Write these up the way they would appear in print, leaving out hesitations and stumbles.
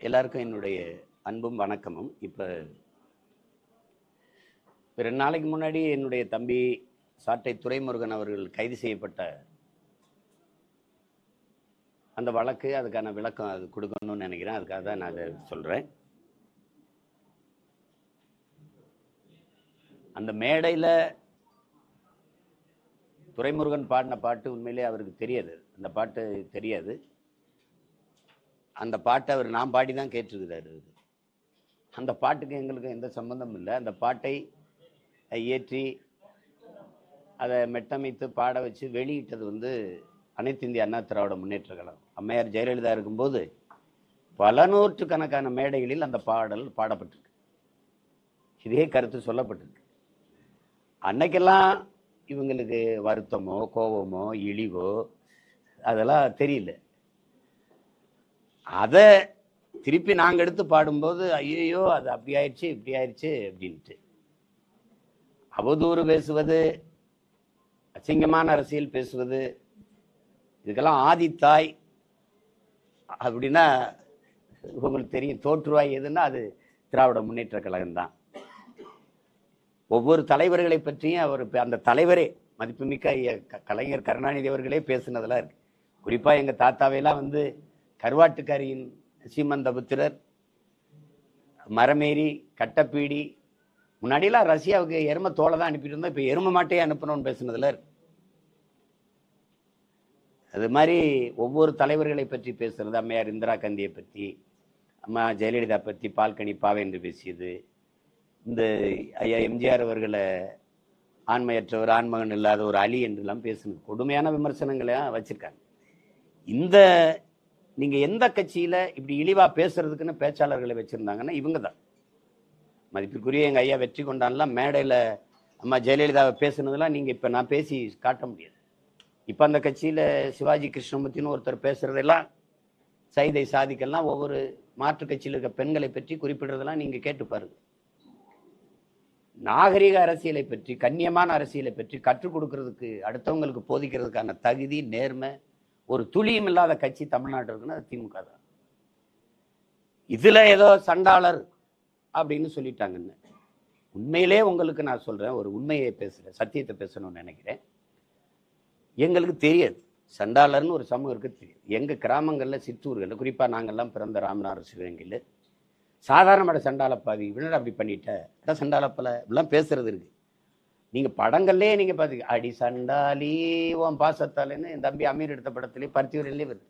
எல்லாருக்கும் என்னுடைய அன்பும் வணக்கமும். இப்போ 2 நாளைக்கு முன்னாடி என்னுடைய தம்பி சாட்டை துரைமுருகன் அவர்கள் கைது செய்யப்பட்ட அந்த வழக்கு, அதுக்கான விளக்கம் அது கொடுக்கணும்னு நினைக்கிறேன். அதுக்காக தான் நான் அதை சொல்கிறேன். அந்த மேடையில் துரைமுருகன் பாடின பாட்டு உண்மையிலே அவருக்கு தெரியாது. அந்த பாட்டு தெரியாது. அந்த பாட்டை அவர் நான் பாடி தான் கேட்டிருக்கிறாரு. அந்த பாட்டுக்கு எங்களுக்கு எந்த சம்பந்தமும் இல்லை. அந்த பாட்டை இயற்றி அதை மெட்டமைத்து பாட வச்சு வெளியிட்டது அனைத்து இந்திய அண்ணா திராவிட முன்னேற்ற கழகம். அம்மையார் ஜெயலலிதா இருக்கும்போது பல நூற்றுக்கணக்கான மேடைகளில் அந்த பாடல் பாடப்பட்டிருக்கு. இதே கருத்து சொல்லப்பட்டிருக்கு. அன்னைக்கெல்லாம் இவங்களுக்கு வருத்தமோ கோபமோ இழிவோ அதெல்லாம் தெரியல. அதை திருப்பி நாங்கள் எடுத்து பாடும்போது ஐயோ அது அப்படி ஆயிடுச்சு இப்படி ஆயிடுச்சு அப்படின்ட்டு அவதூறு பேசுவது, அசிங்கமான அரசியல் பேசுவது, இதுக்கெல்லாம் ஆதித்தாய் அப்படின்னா உங்களுக்கு தெரியும். தோற்றுவாய் எதுன்னா அது திராவிட முன்னேற்ற கழகம்தான். ஒவ்வொரு தலைவர்களை பற்றியும் அவர் அந்த தலைவரே மதிப்புமிக்க கலைஞர் கருணாநிதி அவர்களே பேசுனதெல்லாம் இருக்கு. குறிப்பா எங்க தாத்தாவையெல்லாம் கருவாட்டுக்காரியின் சீமந்தபுத்திரர், மரமேறி, கட்டப்பீடி, முன்னாடியெல்லாம் ரஷ்யாவுக்கு எரும தோலை தான் அனுப்பிட்டு இருந்தோம், இப்போ எரும மாட்டையே அனுப்பணும்னு பேசுனதுல இருக்கு. அது மாதிரி ஒவ்வொரு தலைவர்களை பற்றி பேசுறது, அம்மையார் இந்திரா காந்தியை பற்றி, அம்மா ஜெயலலிதா பற்றி பால்கனி பாவை என்று பேசியது, இந்த ஐயா எம்ஜிஆர் அவர்களை ஆண்மையற்றவர், ஆண்மகன் இல்லாத ஒரு அலி என்றெல்லாம் பேசுனது கொடுமையான விமர்சனங்களை வச்சிருக்காங்க. நீங்க எந்த கட்சியில இப்படி இழிவா பேசுறதுக்குன்னு பேச்சாளர்களை வச்சிருந்தாங்கன்னா இவங்க தான். மதிப்பிற்குரிய எங்க ஐயா வெற்றி கொண்டான்லாம் மேடையில அம்மா ஜெயலலிதாவை பேசுனதெல்லாம் நீங்க இப்ப நான் பேசி காட்ட முடியாது. இப்ப அந்த கட்சியில சிவாஜி கிருஷ்ணமூர்த்தின்னு ஒருத்தர் பேசுறதெல்லாம், சைதை சாதிக்கெல்லாம் ஒவ்வொரு மாற்று கட்சியில் இருக்க பெண்களை பற்றி குறிப்பிடுறதெல்லாம் நீங்க கேட்டு பாருங்க. நாகரிக அரசியலை பற்றி, கண்ணியமான அரசியலை பற்றி கற்றுக் கொடுக்கறதுக்கு, அடுத்தவங்களுக்கு போதிக்கிறதுக்கான தகுதி, நேர்மை ஒரு துளியும் இல்லாத கட்சி தமிழ்நாடு இருக்குன்னா அது திமுக தான். இதுல ஏதோ சண்டாளர் அப்படின்னு சொல்லிட்டாங்கன்னு, உண்மையிலே உங்களுக்கு நான் சொல்றேன், ஒரு உண்மையை பேசுறேன், சத்தியத்தை பேசணும்னு நினைக்கிறேன். எங்களுக்கு தெரியாது சண்டாளர்னு ஒரு சமூகம் இருக்கு தெரியும். எங்க கிராமங்கள்ல, சிற்றூர்கள்ல, குறிப்பா நாங்கள்லாம் பிறந்த ராமநாதர் சிவகங்கையில் சாதாரணமான சண்டாளப்பாவி வினடா அப்படி பண்ணிட்ட சண்டாளப்பல இப்படிலாம் பேசுறது இருக்கு. நீங்க படங்கள்லயே நீங்க பாத்தீங்க, அடி சண்டாலி உன் பாசத்தாலேன்னு என் தம்பி அமீர் எடுத்த படத்துலயே பருத்தியூரிலே வருது.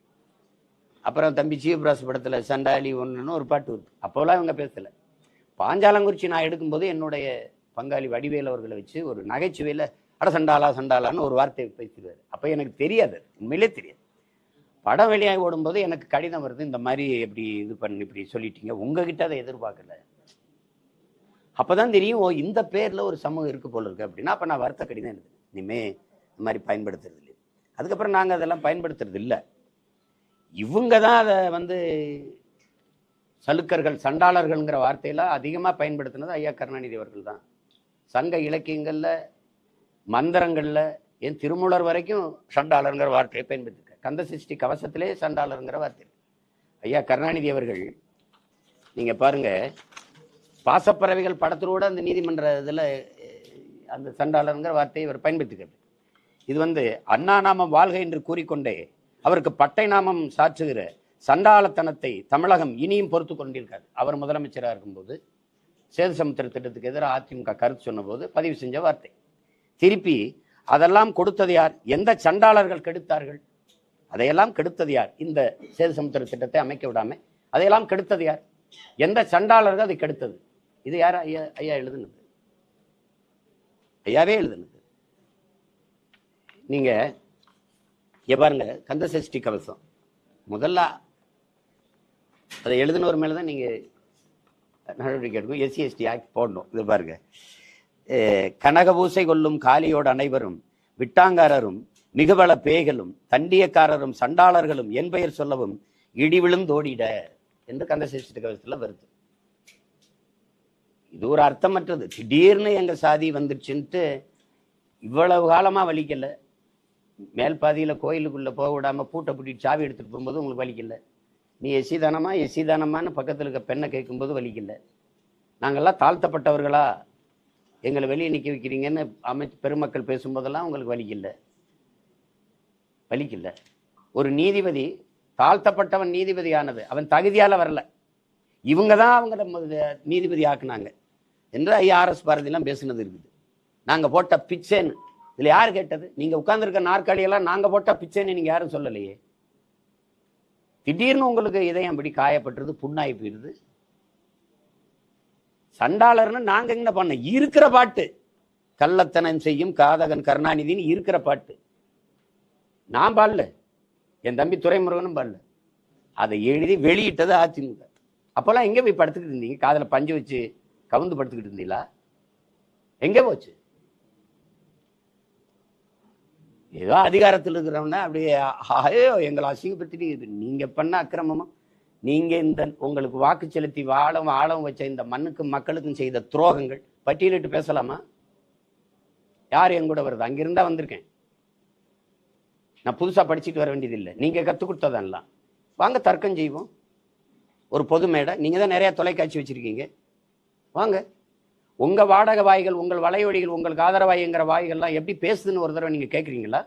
அப்புறம் தம்பி ஜீவபிராஸ் படத்துல சண்டாலி ஒன்றுன்னு ஒரு பாட்டு வருது. அப்போலாம் இவங்க பேசல. பாஞ்சாலங்குறிச்சி நான் எடுக்கும்போது என்னுடைய பங்காளி வடிவேல் அவர்களை வச்சு ஒரு நகைச்சுவையில அட சண்டாலா சண்டாலான்னு ஒரு வார்த்தையை பேசிடுவாரு. அப்ப எனக்கு தெரியாது, உண்மையிலே தெரியாது. படம் வெளியாகி ஓடும்போது எனக்கு கடிதம் வருது, இந்த மாதிரி எப்படி இது பண்ணி இப்படி சொல்லிட்டீங்க, உங்ககிட்ட அதை எதிர்பார்க்கல. அப்பதான் தெரியும், ஓ இந்த பேர்ல ஒரு சமூகம் இருக்கு போல இருக்கு அப்படின்னா. அப்ப நான் வருத்த கடிதம் எழுது, இனிமே இந்த மாதிரி பயன்படுத்துறது இல்லை. அதுக்கப்புறம் நாங்க அதெல்லாம் பயன்படுத்துறது இல்லை. இவங்க தான் அதை சலுக்கர்கள், சண்டாளர்கள்ங்கிற வார்த்தையெல்லாம் அதிகமா பயன்படுத்தினது ஐயா கருணாநிதி அவர்கள் தான். சங்க இலக்கியங்கள்ல, மந்திரங்கள்ல, என் திருமூலர் வரைக்கும் சண்டாளருங்கிற வார்த்தையை பயன்படுத்திருக்க. கந்த சிருஷ்டி கவசத்திலே சண்டாளருங்கிற வார்த்தை. ஐயா கருணாநிதி அவர்கள் நீங்க பாருங்க, பாசப்பறவைகள் படத்தோட அந்த நீதிமன்ற இதுல அந்த சண்டாளருங்கிற வார்த்தையை இவர் பயன்படுத்திக்கிறது. இது அண்ணா நாமம் வாழ்க என்று கூறிக்கொண்டே அவருக்கு பட்டை நாமம் சாற்றுகிற சண்டாளத்தனத்தை தமிழகம் இனியும் பொறுத்து கொண்டிருக்காரு. அவர் முதலமைச்சராக இருக்கும்போது சேது சமுத்திர திட்டத்துக்கு எதிராக அதிமுக கருத்து சொன்ன போது பதிவு செஞ்ச வார்த்தை. திருப்பி அதெல்லாம் கொடுத்தது யார்? எந்த சண்டாளர்கள் கெடுத்தார்கள்? அதையெல்லாம் கெடுத்தது யார்? இந்த சேது சமுத்திர திட்டத்தை அமைக்க விடாம அதையெல்லாம் கெடுத்தது யார்? எந்த சண்டாளர்கள் அதை கெடுத்தது? இது யார்? ஐயா எழுதுனது, ஐயாவே எழுதுனது. நீங்க பாருங்க, கந்த சஷ்டி கவசம் முதல்ல அதை எழுதினவர் மேலதான் நீங்க நடவடிக்கை எடுக்கும். எஸ்சி எஸ்டி ஆக்ட் போடணும். இது பாருங்க, கனகபூசை கொள்ளும் காலியோடு அனைவரும் விட்டாங்காரரும் மிகுவள பேய்களும் தண்டியக்காரரும் சண்டாளர்களும் என் பெயர் சொல்லவும் இடி விழுந்தோடிட என்று கந்த சஷ்டி கவசத்துல வருது. இது ஒரு அர்த்தமற்றது. திடீர்னு எங்க சாதி வந்துருச்சுன்ட்டு இவ்வளவு காலமா வலிக்கல. மேல் பாதியில கோயிலுக்குள்ள போக விடாம பூட்டை பூட்டிட்டு சாவி எடுத்துட்டு போகும்போது உங்களுக்கு வலிக்கல. நீ எசி தானமான்னு பக்கத்தில் இருக்க பெண்ணை கேட்கும்போது வலிக்கல. நாங்கள்லாம் தாழ்த்தப்பட்டவர்களா, எங்களை வெளியே நிற்க வைக்கிறீங்கன்னு பெருமக்கள் பேசும்போதெல்லாம் உங்களுக்கு வலிக்கல. ஒரு நீதிபதி தாழ்த்தப்பட்டவன் நீதிபதி ஆனது அவன் தகுதியால வரல, இவங்க தான் அவங்க நீதிபதி ஆக்குனாங்க என்று ஐஆர்எஸ் பாரதியெல்லாம் பேசுனது இருக்குது. நாங்க போட்ட பிச்சைன்னு இதுல யாரு கேட்டது? நீங்க உட்கார்ந்துருக்க நாற்காலியெல்லாம் நாங்க போட்ட பிச்சைன்னு நீங்க யாரும் சொல்லலையே. திடீர்னு உங்களுக்கு இதயம் அப்படி காயப்பட்டுருது, புண்ணாய் போயிடுது. சண்டாளர்னு நாங்க என்ன பண்ண? இருக்கிற பாட்டு கள்ளத்தனம் செய்யும் காதகன் கருணாநிதினு இருக்கிற பாட்டு நான் பாடல, என் தம்பி துரைமுருகனும் பாடல. அதை எழுதி வெளியிட்டது அதிமுக. அப்பெல்லாம் எங்க போய் படுத்துக்கிட்டு இருந்தீங்க? காதல பஞ்சு வச்சு கவுந்து படுத்துக்கிட்டு இருந்தீங்களா? எங்க போச்சு? ஏதோ அதிகாரத்தில் இருக்கிறவன அப்படியே எங்களை அசிங்கப்படுத்திட்டு நீங்க பண்ண அக்கிரமமா, நீங்க இந்த உங்களுக்கு வாக்கு செலுத்தி ஆழம் வச்ச இந்த மண்ணுக்கும் மக்களுக்கும் செய்த துரோகங்கள் பட்டியலிட்டு பேசலாமா? யார் என் கூட வருது? அங்கிருந்தா வந்திருக்கேன். நான் புதுசா படிச்சுட்டு வர வேண்டியது இல்லை, நீங்க கற்றுக் கொடுத்ததெல்லாம். வாங்க தர்க்கம் செய்வோம். ஒரு பொது மேடை, நீங்க தான் நிறைய தொலைக்காட்சி வச்சிருக்கீங்க, வாங்க. உங்க வாடகை வாய்கள், உங்கள் வலையொலிகள், உங்களுக்கு ஆதரவாய்ங்கிற வாய்கள்லாம் எப்படி பேசுதுன்னு ஒரு தடவை நீங்க கேட்குறீங்களா?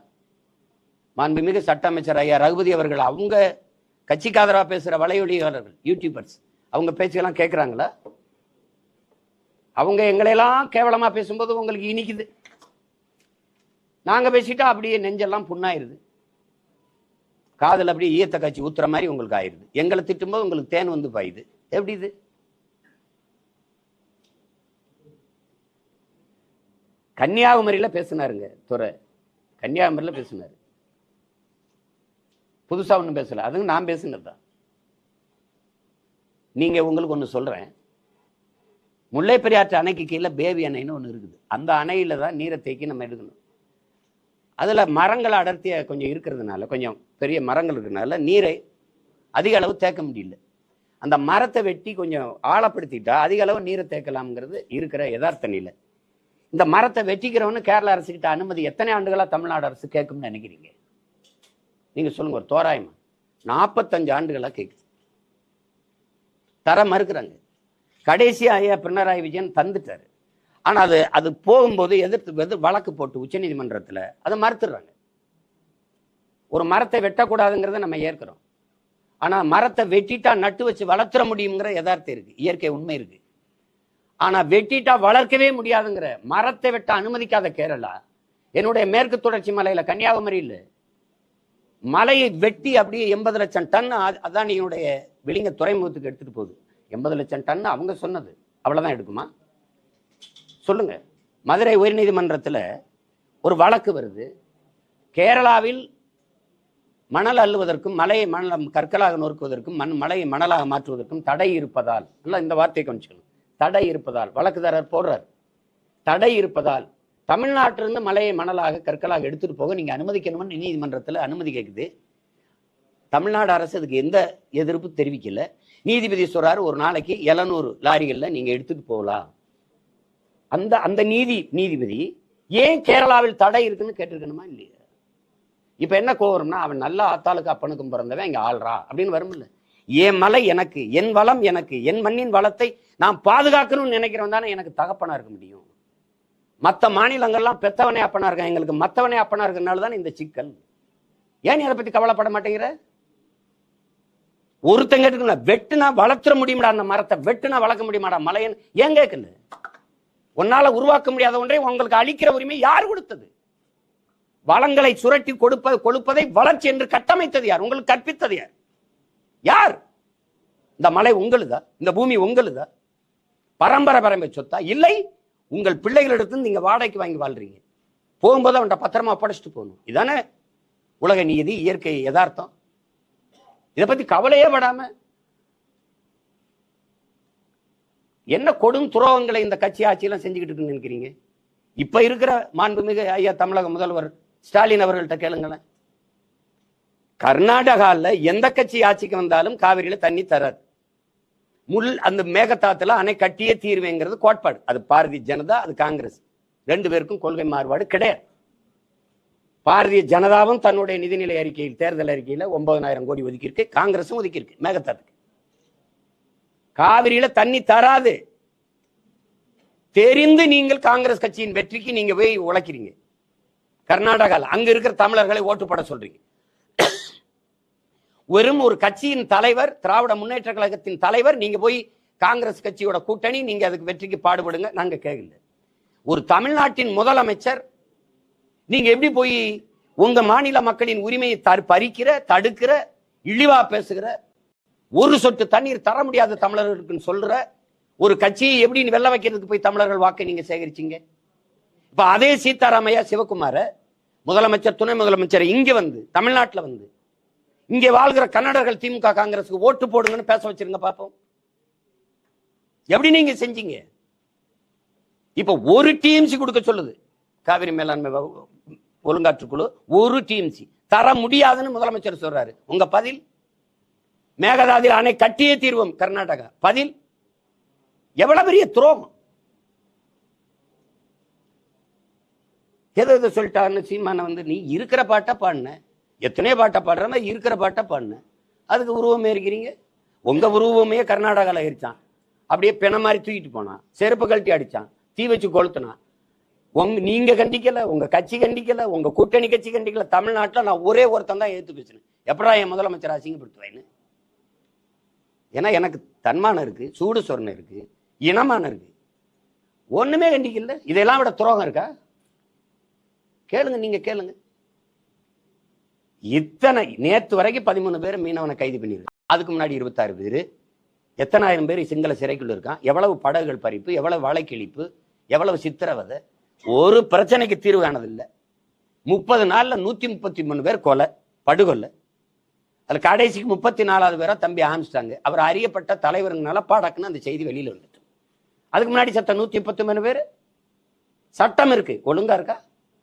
மாண்புமிகு சட்ட அமைச்சர் ஐயா ரகுபதி அவர்கள் அவங்க கட்சிக்கு ஆதரவா பேசுற வலையொலியாளர்கள், யூடியூபர்ஸ், அவங்க பேச்செல்லாம் கேட்குறாங்களா? அவங்க எங்களையெல்லாம் கேவலமா பேசும்போது உங்களுக்கு இனிக்குது. நாங்க பேசிட்டா அப்படியே நெஞ்செல்லாம் புண்ணாயிருது, காதல் அப்படியே ஈயத்த காட்சி ஊத்துற மாதிரி உங்களுக்கு ஆயிருது. எங்களை திட்டும்போது உங்களுக்கு தேன் வந்து பாயுது. எப்படி இது? கன்னியாகுமரியில பேசினாருங்க துறை, கன்னியாகுமரியில பேசினாரு, புதுசா ஒன்றும் பேசல, அதுவும் நான் பேசினதுதான். நீங்க உங்களுக்கு ஒன்று சொல்றேன், முல்லை பெரியாற்று அணைக்கு கீழே பேபி அணைன்னு ஒன்று இருக்குது. அந்த அணையில தான் நீரை தேக்கி நம்ம எடுக்கணும். அதுல மரங்கள் அடர்த்தியா கொஞ்சம் இருக்கிறதுனால, கொஞ்சம் பெரிய மரங்கள் இருக்கிறதுனால நீரை அதிக அளவு தேக்க முடியல. அந்த மரத்தை வெட்டி கொஞ்சம் ஆழப்படுத்திட்டா அதிக அளவு நீரை தேக்கலாம்ங்கிறது இருக்கிற யதார்த்த நிலை. இந்த மரத்தை வெட்டிக்கிறவனு கேரள அரசு கிட்ட அனுமதி எத்தனை ஆண்டுகளா தமிழ்நாடு அரசு கேட்கும்னு நினைக்கிறீங்க? நீங்க சொல்லுங்க. ஒரு தோராயமா 45 ஆண்டுகளா கேட்குது, தர மறுக்கிறாங்க. கடைசியா ஐயா பினராயி விஜயன் தந்துட்டாரு. ஆனா அது போகும்போது எதிர்த்து வழக்கு போட்டு உச்ச நீதிமன்றத்துல அதை மறுத்துடுறாங்க. ஒரு மரத்தை வெட்டக்கூடாதுங்கிறத நம்ம ஏற்கிறோம், ஆனா மரத்தை வெட்டிட்டா நட்டு வச்சு வளர்த்துற முடியுங்கிற யதார்த்தம் இருக்கு, இயற்கை உண்மை இருக்கு. ஆனா வெட்டிட்டா வளர்க்கவே முடியாதுங்கிற, மரத்தை வெட்ட அனுமதிக்காத கேரளா, என்னுடைய மேற்கு தொடர்ச்சி மலையில கன்னியாகுமரியில் மலையை வெட்டி அப்படியே 80 லட்சம் டன் அதானியினுடைய வெளிங்க துறைமுகத்துக்கு எடுத்துட்டு போகுது. 80 லட்சம் டன் அவங்க சொன்னது, அவ்வளவுதான் எடுக்குமா சொல்லுங்க. மதுரை உயர்நீதிமன்றத்தில் ஒரு வழக்கு வருது, கேரளாவில் மணல் அள்ளுவதற்கும் மலையை கற்களாக நொறுக்குவதற்கும் மலையை மணலாக மாற்றுவதற்கும் தடை இருப்பதால், இந்த வார்த்தையை கொஞ்சம் தடை இருப்பதால் வழக்குதாரர் போடுறார். தடை இருப்பதால் தமிழ்நாட்டிலிருந்து மலையை மணலாக கற்களாக எடுத்துட்டு போக நீங்க அனுமதிக்கணும்னு நீதிமன்றத்தில் அனுமதி கேட்குது. தமிழ்நாடு அரசு அதுக்கு எந்த எதிர்ப்பு தெரிவிக்கல. நீதிபதி சொல்றாரு, ஒரு நாளைக்கு 700 லாரிகள்ல நீங்க எடுத்துட்டு போகலாம். அந்த நீதிபதி ஏன் கேரளாவில் தடை இருக்குன்னு கேட்டிருக்கணுமா இல்லையா? இப்ப என்ன கோவம்னா, அவன் நல்ல ஆத்தாளுக்கு அப்பனுக்கும் பிறந்தவன் இங்க ஆள்றா அப்படின்னு வரும்ல. என் மலை எனக்கு, என் வளம் எனக்கு, என் மண்ணின் வளத்தை நான் பாதுகாக்கணும்னு நினைக்கிறவன் தானே எனக்கு தகப்பனா இருக்க முடியும். மற்ற மாநிலங்கள்லாம் பெத்தவனே அப்பனா இருக்கான், எங்களுக்கு மத்தவனே அப்பனா இருக்கிறதுனால தான் இந்த சிக்கல். ஏன் அதை பத்தி கவலைப்பட மாட்டேங்கிற? ஒருத்தங்க வெட்டுனா வளர்த்துற முடியுமாடா, அந்த மரத்தை வெட்டுனா வளர்க்க முடியுமாடா மலையன் ஏன் கேட்கல? உன்னால உருவாக்க முடியாத ஒன்றை உங்களுக்கு அளிக்கிற உரிமை யார் கொடுத்தது? வளங்களை சுரட்டி கொடுப்பதை வளர்ச்சி என்று கட்டமைத்தது யார்? உங்களுக்கு கற்பித்தது யார்? யார்? இந்த மலை உங்களுதா? இந்த பூமி உங்களுதா? பரம்பரை சொத்தா? இல்லை, உங்கள் பிள்ளைகளிடத்து நீங்க வாடகைக்கு வாங்கி வாழ்றீங்க. போகும்போது அவன்கிட்ட பத்திரமா ஒப்படைச்சிட்டு போகணும். இதானே உலக நீதி, இயற்கை யதார்த்தம். இதை பத்தி கவலையே படாம என்ன கொடும் துரோகங்களை இந்த கட்சி ஆட்சியெல்லாம் செஞ்சுக்கிட்டு இருக்குன்னு நினைக்கிறீங்க? இப்ப இருக்கிற மாண்புமிகு ஐயா தமிழக முதல்வர் ஸ்டாலின் அவர்கள்ட்ட கேளுங்களேன். கர்நாடகாவில் எந்த கட்சி ஆட்சிக்கு வந்தாலும் காவிரியில தண்ணி தராது. அந்த மேகதாத்துல அணை கட்டியே தீர்வேங்கிறது கோட்பாடு. அது பாரதிய ஜனதா, அது காங்கிரஸ், 2 பேருக்கும் கொள்கை மாறுபாடு கிடையாது. பாரதிய ஜனதாவும் தன்னுடைய நிதிநிலை அறிக்கையில் தேர்தல் அறிக்கையில் 9,000 கோடி ஒதுக்கியிருக்கு, காங்கிரசும் ஒதுக்கியிருக்கு மேகதாதுக்கு. காவிரியில தண்ணி தராது தெரிந்து நீங்கள் காங்கிரஸ் கட்சியின் வெற்றிக்கு நீங்க போய் உழைக்கிறீங்க. கர்நாடகாவில் அங்க இருக்கிற தமிழர்களை ஓட்டு போட சொல்றீங்க. வெறும் ஒரு கட்சியின் தலைவர், திராவிட முன்னேற்ற கழகத்தின் தலைவர், நீங்க போய் காங்கிரஸ் கட்சியோட கூட்டணி, நீங்க அதுக்கு வெற்றிக்கு பாடுபடுங்க, நாங்க கேட்கல. ஒரு தமிழ்நாட்டின் முதலமைச்சர் நீங்க எப்படி போய் உங்க மாநில மக்களின் உரிமையை பறிக்கிற, தடுக்கிற, இழிவா பேசுகிற, ஒரு சொட்டு தண்ணீர் தர முடியாத தமிழர்களுக்கு சொல்ற ஒரு கட்சியை எப்படி வெல்ல வைக்கிறதுக்கு போய் தமிழர்கள் வாக்கை நீங்க சேகரிச்சீங்க? இப்ப அதே சீதாராமையா சிவகுமார முதலமைச்சர், துணை முதலமைச்சர் இங்க வந்து தமிழ்நாட்டில் வந்து இங்கே வாழ்கிற கன்னடர்கள் திமுக காங்கிரஸுக்கு ஓட்டு போடுங்கன்னு பேச வச்சிருங்க பாப்போம். எப்படி நீங்க செஞ்சீங்க? இப்ப ஒரு டிஎம்சி கொடுக்க சொல்லுது காவிரி மேலாண்மை ஒழுங்காற்றுக்குழு, ஒரு டிஎம்சி தர முடியாதுன்னு முதலமைச்சர் சொல்றாரு. உங்க பதில்? மேகதாதுவில் அணை கட்டியே தீர்வோம் கர்நாடகா. பதில்? எவ்வளவு பெரிய துரோகம்! எதை சொல்லிட்டாருன்னு சீமான வந்து நீ இருக்கிற பாட்டா பாடின, எத்தனையோ பாட்டை பாடுற இருக்கிற பாட்டை பாடின, அதுக்கு உருவமே இருக்கிறீங்க. உங்க உருவமே கர்நாடகாவில் இருச்சான், அப்படியே பிண மாதிரி தூக்கிட்டு போனான், செருப்பு கழட்டி அடிச்சான், தீ வச்சு கொளுத்துனான். நீங்க கண்டிக்கல, உங்க கட்சி கண்டிக்கல, உங்க கூட்டணி கட்சி கண்டிக்கல. தமிழ்நாட்டில் நான் ஒரே ஒருத்தன் தான் எடுத்து பேசினேன், எப்படா என் முதலமைச்சர் அசிங்கப்படுத்துவேன்னு. ஏன்னா எனக்கு தன்மானம் இருக்கு, சூடு சொரணை இருக்கு, இனமானம் இருக்கு. ஒண்ணுமே கண்டிக்கல. இதெல்லாம் விட துரோகம் இருக்கா? கேளுங்க, நீங்க கேளுங்க. இத்தனை நேற்று வரைக்கும் 13 பேர் மீனவனை கைது பண்ணியிருக்கு. அதுக்கு முன்னாடி 26 பேர், எத்தனை ஆயிரம் பேர் சிங்கள சிறைக்குள்ள இருக்கான். எவ்வளவு படகுகள் பறிப்பு, எவ்வளவு வலைக்கிழிப்பு, எவ்வளவு சித்திரவதை. ஒரு பிரச்சனைக்கு தீர்வு ஆனதில்லை. 30 நாள்ல 133 பேர் கொலை, படுகொலை. அதுல கடைசிக்கு 34வது பேரா தம்பி ஆரம்பிச்சிட்டாங்க. அவர் அறியப்பட்ட தலைவருங்கனால பாடக்குன்னு அந்த செய்தி வெளியில வந்துட்டு. அதுக்கு முன்னாடி சட்டம் 133 பேர். சட்டம் இருக்கு, ஒழுங்கா இருக்கா?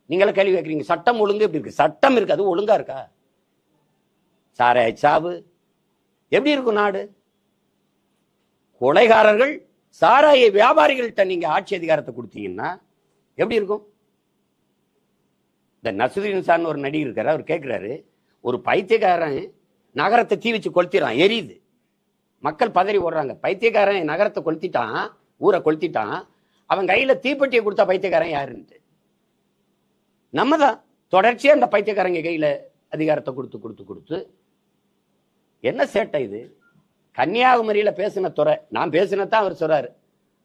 நீங்கள கேள்வி கேட்கறீங்க, சட்டம் ஒழுங்கு எப்படி இருக்கு? சட்டம் இருக்கு, அது ஒழுங்கா இருக்கா? சாராய சாவு எப்படி இருக்கும் நாடு? கொலைகாரர்கள் சாராய வியாபாரிகள்கிட்ட நீங்க ஆட்சி அதிகாரத்தை கொடுத்தீங்கன்னா எப்படி இருக்கும்? இந்த நசுதீன் சார்னு ஒரு நடிகர் இருக்காரு, அவர் கேட்கிறாரு, ஒரு பைத்தியக்காரன் நகரத்தை தீ வச்சு கொளுத்திடுறான், எரியுது, மக்கள் பதறி ஓடுறாங்க. பைத்தியக்காரன் நகரத்தை கொளுத்திட்டான், ஊரை கொளுத்திட்டான், அவன் கையில தீப்பெட்டியை கொடுத்தா பைத்தியக்காரன் யாருன்ட்டு. நம்ம தான் தொடர்ச்சியா அந்த பைத்தியக்காரங்க கையில அதிகாரத்தை கொடுத்து கொடுத்து கொடுத்து என்ன சேட்டை இது? கன்னியாகுமரியில பேசின துறை, நான் பேசினதான் அவர் சொல்றாரு,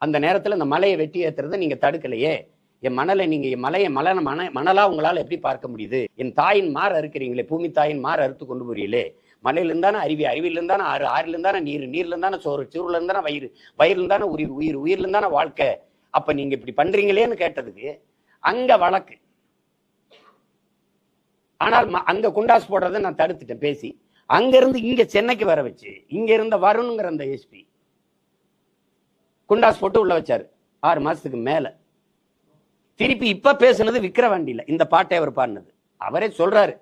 அந்த நேரத்தில் இந்த மலையை வெட்டி ஏத்துறதை நீங்க தடுக்கலையே, என் மணலை நீங்க மணலா உங்களால எப்படி பார்க்க முடியுது? என் தாயின் மாற அறுக்கிறீங்களே, பூமி தாயின் மாற அறுத்து கொண்டு போறீங்களே, மலையில இருந்தானே அருவி, அருவியில இருந்தானே ஆறு, ஆறுல இருந்தானே நீர், நீர்ல இருந்தானே சோறு, சோறுல இருந்தானே வயிறு, வயிறுல இருந்தானே உயிர், உயிர், உயிர்ல இருந்தானே வாழ்க்கை. அப்ப நீங்க இப்படி பண்றீங்களேன்னு கேட்டதுக்கு அங்க வழக்கு. ஆனால் அங்க குண்டாஸ் போடுறதை நான் தடுத்துட்டேன் பேசி. அங்க இருந்து இங்க சென்னைக்கு வர வச்சு, இங்க இருந்த வருணுங்கிற அந்த எஸ்பி குண்டாஸ் போட்டு உள்ள வச்சாரு 6 மாசத்துக்கு மேல. திருப்பி இப்ப பேசுனது விக்கிரவாண்டியில இந்த பாட்டை அவர் பாடினது. அவரே சொல்றாரு,